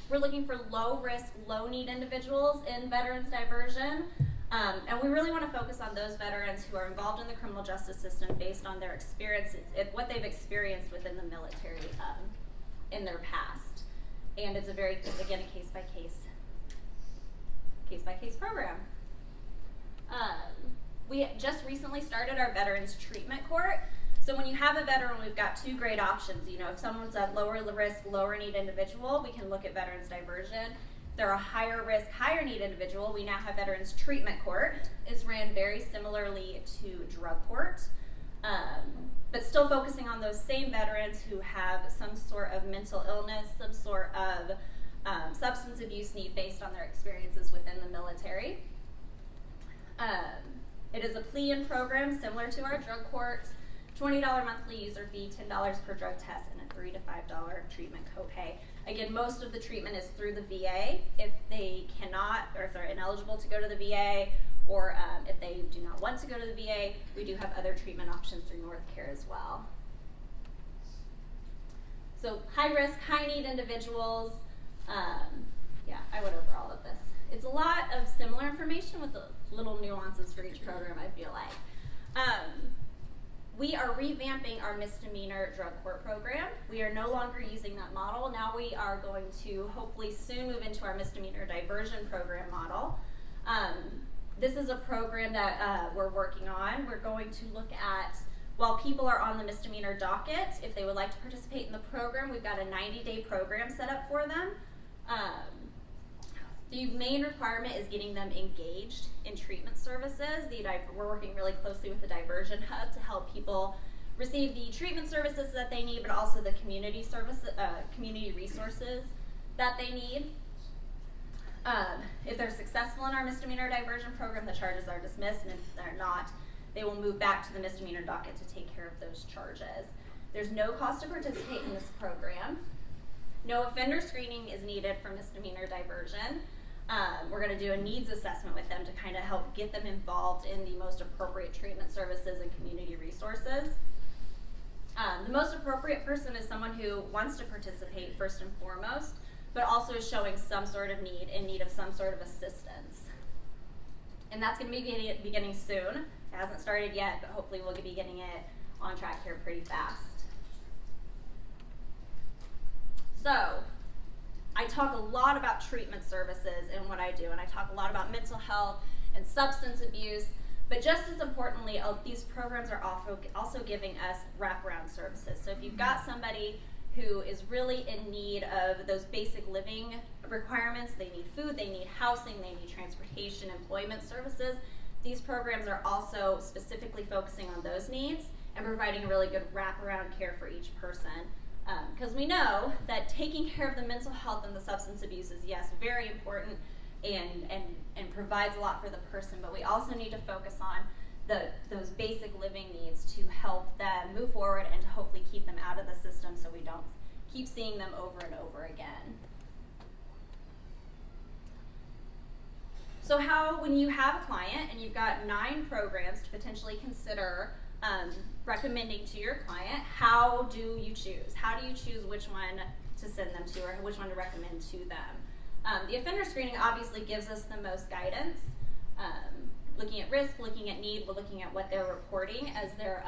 We're looking for low-risk, low-need individuals in Veterans Diversion. And we really want to focus on those veterans who are involved in the criminal justice system based on their experience, what they've experienced within the military in their past. And it's again, a case-by-case program. We just recently started our Veterans Treatment Court. So when you have a veteran, we've got two great options. You know, if someone's a lower risk, lower need individual, we can look at Veterans Diversion. If they're a higher risk, higher need individual, we now have Veterans Treatment Court. It's ran very similarly to drug court, but still focusing on those same veterans who have some sort of mental illness, some sort of substance abuse need based on their experiences within the military. It is a plea-in program similar to our drug courts. $20 monthly user fee, $10 per drug test, and a $3 to $5 treatment copay. Again, most of the treatment is through the VA. If they cannot, or if they're ineligible to go to the VA, or if they do not want to go to the VA, we do have other treatment options through NorthCare as well. So high risk, high need individuals. I went over all of this. It's a lot of similar information with the little nuances for each program, I feel like. We are revamping our misdemeanor drug court program. We are no longer using that model. Now we are going to hopefully soon move into our misdemeanor diversion program model. This is a program that we're working on. We're going to look at, while people are on the misdemeanor docket, if they would like to participate in the program, we've got a 90-day program set up for them. The main requirement is getting them engaged in treatment services. We're working really closely with the Diversion Hub to help people receive the treatment services that they need, but also the community resources that they need. If they're successful in our misdemeanor diversion program, the charges are dismissed, and if they're not, they will move back to the misdemeanor docket to take care of those charges. There's no cost to participate in this program. No offender screening is needed for misdemeanor diversion. We're going to do a needs assessment with them to kind of help get them involved in the most appropriate treatment services and community resources. The most appropriate person is someone who wants to participate first and foremost, but also is showing some sort of in need of some sort of assistance. And that's going to be beginning soon. It hasn't started yet, but hopefully we'll be getting it on track here pretty fast. So, I talk a lot about treatment services in what I do, and I talk a lot about mental health and substance abuse, but just as importantly, these programs are also giving us wraparound services. So if you've got somebody who is really in need of those basic living requirements, they need food, they need housing, they need transportation, employment services, these programs are also specifically focusing on those needs and providing really good wraparound care for each person. Because we know that taking care of the mental health and the substance abuse is, yes, very important and provides a lot for the person, but we also need to focus on those basic living needs to help them move forward and to hopefully keep them out of the system so we don't keep seeing them over and over again. So when you have a client and you've got 9 programs to potentially consider recommending to your client, how do you choose? How do you choose which one to send them to or which one to recommend to them? The offender screening obviously gives us the most guidance. Looking at risk, looking at need, looking at what they're reporting as their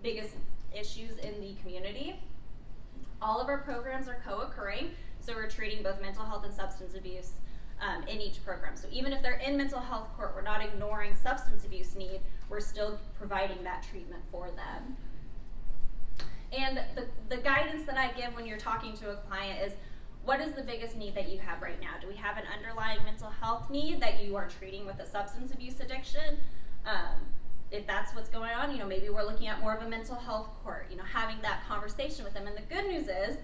biggest issues in the community. All of our programs are co-occurring, so we're treating both mental health and substance abuse in each program. So even if they're in mental health court, we're not ignoring substance abuse need, we're still providing that treatment for them. And the guidance that I give when you're talking to a client is, what is the biggest need that you have right now? Do we have an underlying mental health need that you are treating with a substance abuse addiction? If that's what's going on, maybe we're looking at more of a mental health court, having that conversation with them. And the good news is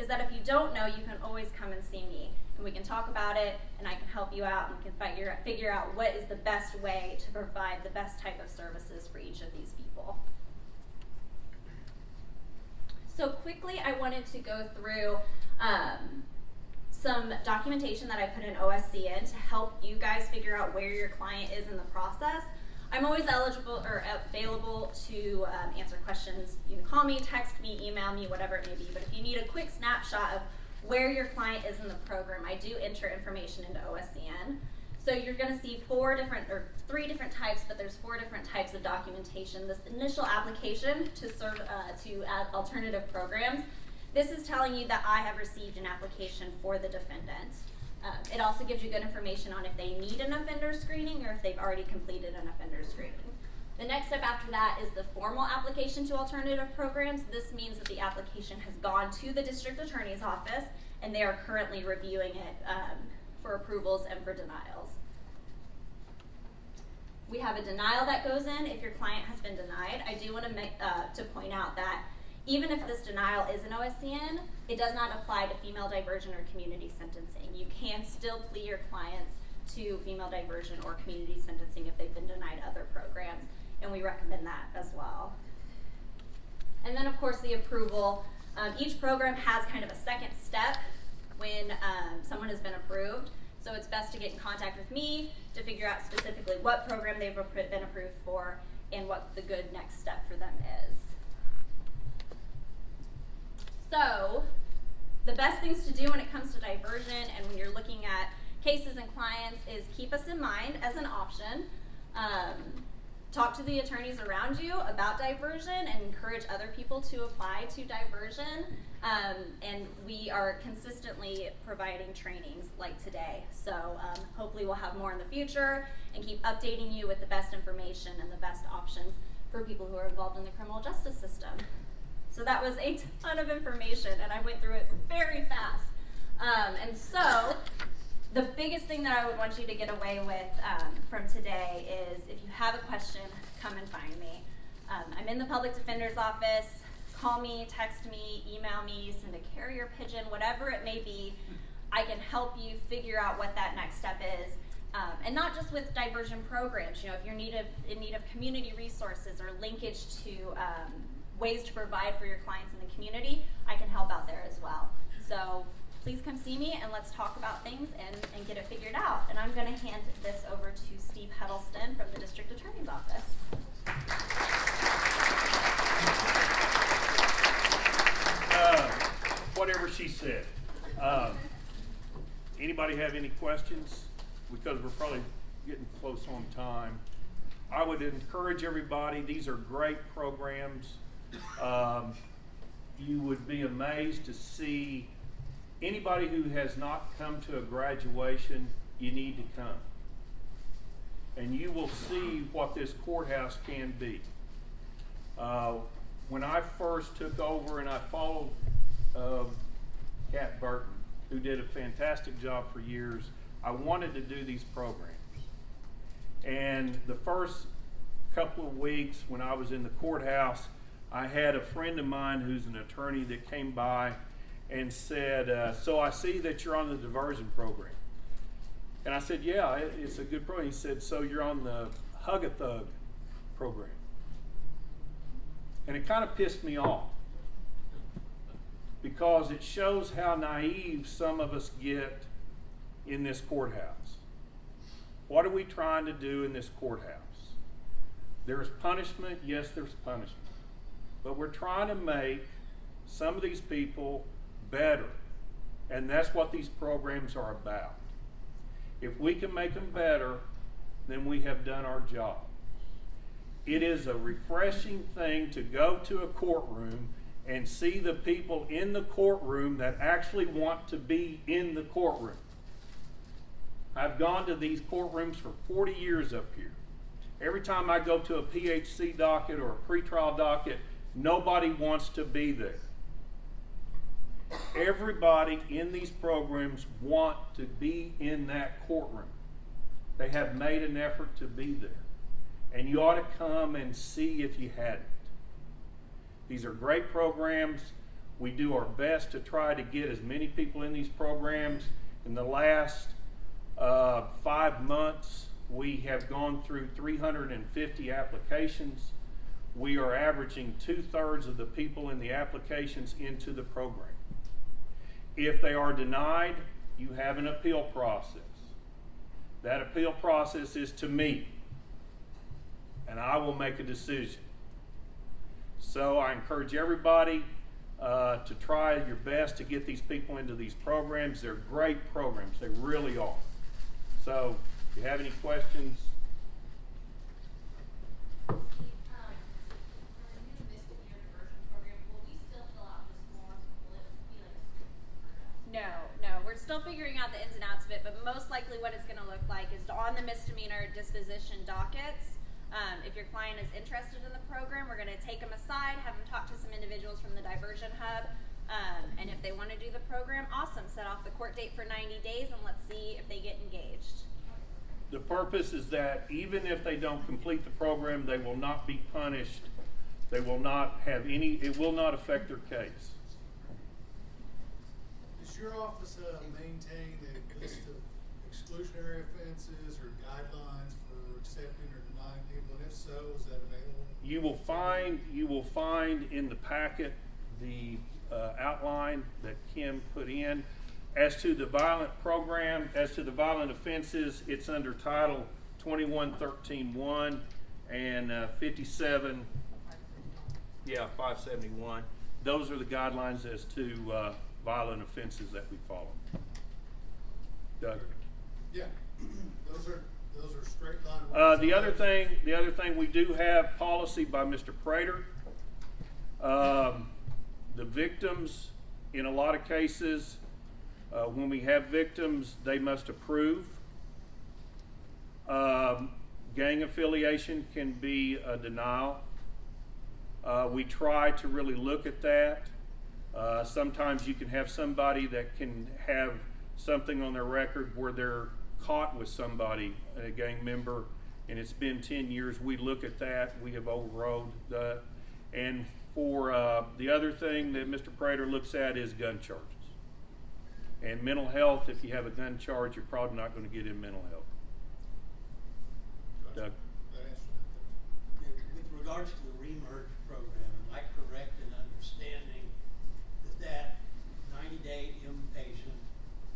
that if you don't know, you can always come and see me and we can talk about it and I can help you out and we can figure out what is the best way to provide the best type of services for each of these people. So quickly, I wanted to go through some documentation that I put in OSC in to help you guys figure out where your client is in the process. I'm always available to answer questions. You can call me, text me, email me, whatever it may be. But if you need a quick snapshot of where your client is in the program, I do enter information into OSCN. So you're going to see 3 different types, but there's 4 different types of documentation. This initial application to serve to alternative programs. This is telling you that I have received an application for the defendant. It also gives you good information on if they need an offender screening or if they've already completed an offender screening. The next step after that is the formal application to alternative programs. This means that the application has gone to the district attorney's office and they are currently reviewing it for approvals and for denials. We have a denial that goes in if your client has been denied. I do want to point out that even if this denial is an OSCN, it does not apply to female diversion or community sentencing. You can still plea your clients to female diversion or community sentencing if they've been denied other programs, and we recommend that as well. And then, of course, the approval. Each program has kind of a second step when someone has been approved, so it's best to get in contact with me to figure out specifically what program they've been approved for and what the good next step for them is. So, the best things to do when it comes to diversion and when you're looking at cases and clients is keep us in mind as an option. Talk to the attorneys around you about diversion and encourage other people to apply to diversion. And we are consistently providing trainings like today. So hopefully we'll have more in the future and keep updating you with the best information and the best options for people who are involved in the criminal justice system. So that was a ton of information, and I went through it very fast. And so the biggest thing that I would want you to get away with from today is if you have a question, come and find me. I'm in the public defender's office. Call me, text me, email me, send a carrier pigeon, whatever it may be. I can help you figure out what that next step is. And not just with diversion programs. If you're in need of community resources or linkage to ways to provide for your clients in the community, I can help out there as well. So please come see me and let's talk about things and get it figured out. And I'm going to hand this over to Steve Huddleston from the District Attorney's Office. Whatever she said. Anybody have any questions? Because we're probably getting close on time. I would encourage everybody, these are great programs. You would be amazed to see anybody who has not come to a graduation, you need to come. And you will see what this courthouse can be. When I first took over and I followed Kat Burton, who did a fantastic job for years, I wanted to do these programs. And the first couple of weeks when I was in the courthouse, I had a friend of mine who's an attorney that came by and said, so I see that you're on the diversion program. And I said, yeah, it's a good program. He said, so you're on the Hug-a-Thug program. And it kind of pissed me off because it shows how naive some of us get in this courthouse. What are we trying to do in this courthouse? There's punishment, yes, there's punishment. But we're trying to make some of these people better. And that's what these programs are about. If we can make them better, then we have done our job. It is a refreshing thing to go to a courtroom and see the people in the courtroom that actually want to be in the courtroom. I've gone to these courtrooms for 40 years up here. Every time I go to a PHC docket or a pretrial docket, nobody wants to be there. Everybody in these programs want to be in that courtroom. They have made an effort to be there. And you ought to come and see if you hadn't. These are great programs. We do our best to try to get as many people in these programs. In the last 5 months, we have gone through 350 applications. We are averaging 2/3 of the people in the applications into the program. If they are denied, you have an appeal process. That appeal process is to me, and I will make a decision. So I encourage everybody to try your best to get these people into these programs. They're great programs, they really are. So if you have any questions. For the new Misdemeanor Diversion Program, will we still fill out this form? Will it be like super? No, we're still figuring out the ins and outs of it, but most likely what it's going to look like is on the misdemeanor disposition dockets. If your client is interested in the program, we're going to take them aside, have them talk to some individuals from the Diversion Hub, and if they want to do the program, awesome. Set off the court date for 90 days and let's see if they get engaged. The purpose is that even if they don't complete the program, they will not be punished. They will not have any, it will not affect their case. Does your office maintain a list of exclusionary offenses or guidelines for accepting or denying people? And if so, is that available? You will find in the packet the outline that Kim put in. As to the violent program, as to the violent offenses, it's under Title 2113-1 and 57, 571. Those are the guidelines as to violent offenses that we follow. Doug? Yeah, those are straight line. The other thing, we do have policy by Mr. Prater. The victims, in a lot of cases, when we have victims, they must approve. Gang affiliation can be a denial. We try to really look at that. Sometimes you can have somebody that can have something on their record where they're caught with somebody, a gang member, and it's been 10 years. We look at that. We have overrode that. And for the other thing that Mr. Prater looks at is gun charges. And mental health, if you have a gun charge, you're probably not going to get in mental health. Doug? That answers that. With regards to the Reemerge Program, am I correct in understanding that 90-day inpatient,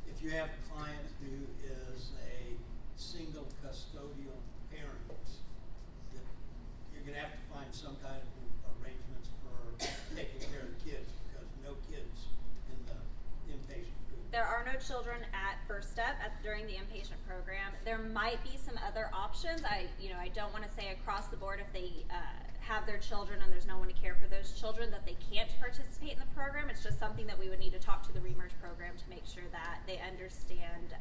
if you have a client who is a single custodial parent, that you're going to have to find some kind of arrangements for taking care of the kids because no kids in the inpatient group? There are no children at First Step during the inpatient program. There might be some other options. I don't want to say across the board if they have their children and there's no one to care for those children that they can't participate in the program. It's just something that we would need to talk to the Reemerge Program to make sure that they understand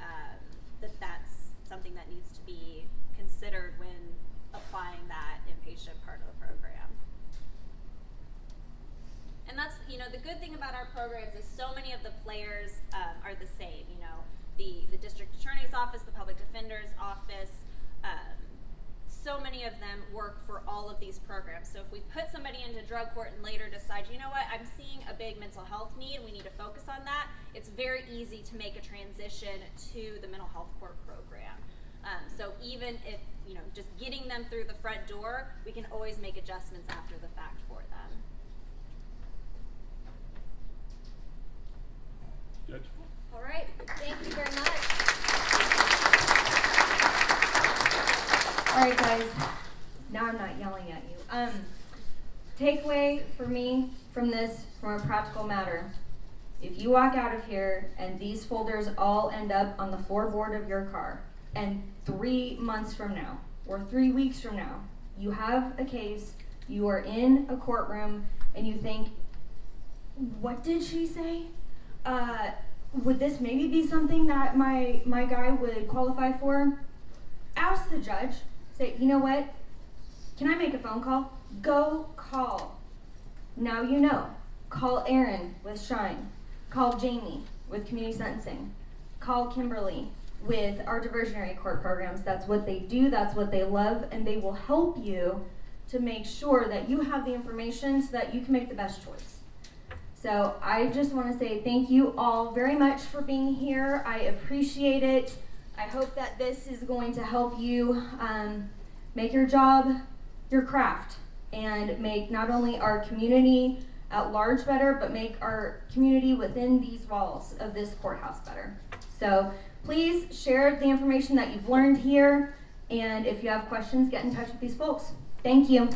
that that's something that needs to be considered when applying that inpatient part of the program. And that's, the good thing about our programs is so many of the players are the same. The district attorney's office, the public defender's office, so many of them work for all of these programs. So if we put somebody into drug court and later decide, you know what, I'm seeing a big mental health need, we need to focus on that, it's very easy to make a transition to the mental health court program. So even if, just getting them through the front door, we can always make adjustments after the fact for them. Judge? All right, thank you very much. All right, guys. Now I'm not yelling at you. Takeaway for me from this, from a practical matter. If you walk out of here and these folders all end up on the floorboard of your car, and 3 months from now, or 3 weeks from now, you have a case, you are in a courtroom, and you think, what did she say? Would this maybe be something that my guy would qualify for? Ask the judge. Say, you know what? Can I make a phone call? Go call. Now you know. Call Aaron with Shine. Call Jamie with Community Sentencing. Call Kimberly with our diversionary court programs. That's what they do, that's what they love, and they will help you to make sure that you have the information so that you can make the best choice. So I just want to say thank you all very much for being here. I appreciate it. I hope that this is going to help you make your job your craft and make not only our community at large better, but make our community within these walls of this courthouse better. So please share the information that you've learned here, and if you have questions, get in touch with these folks. Thank you.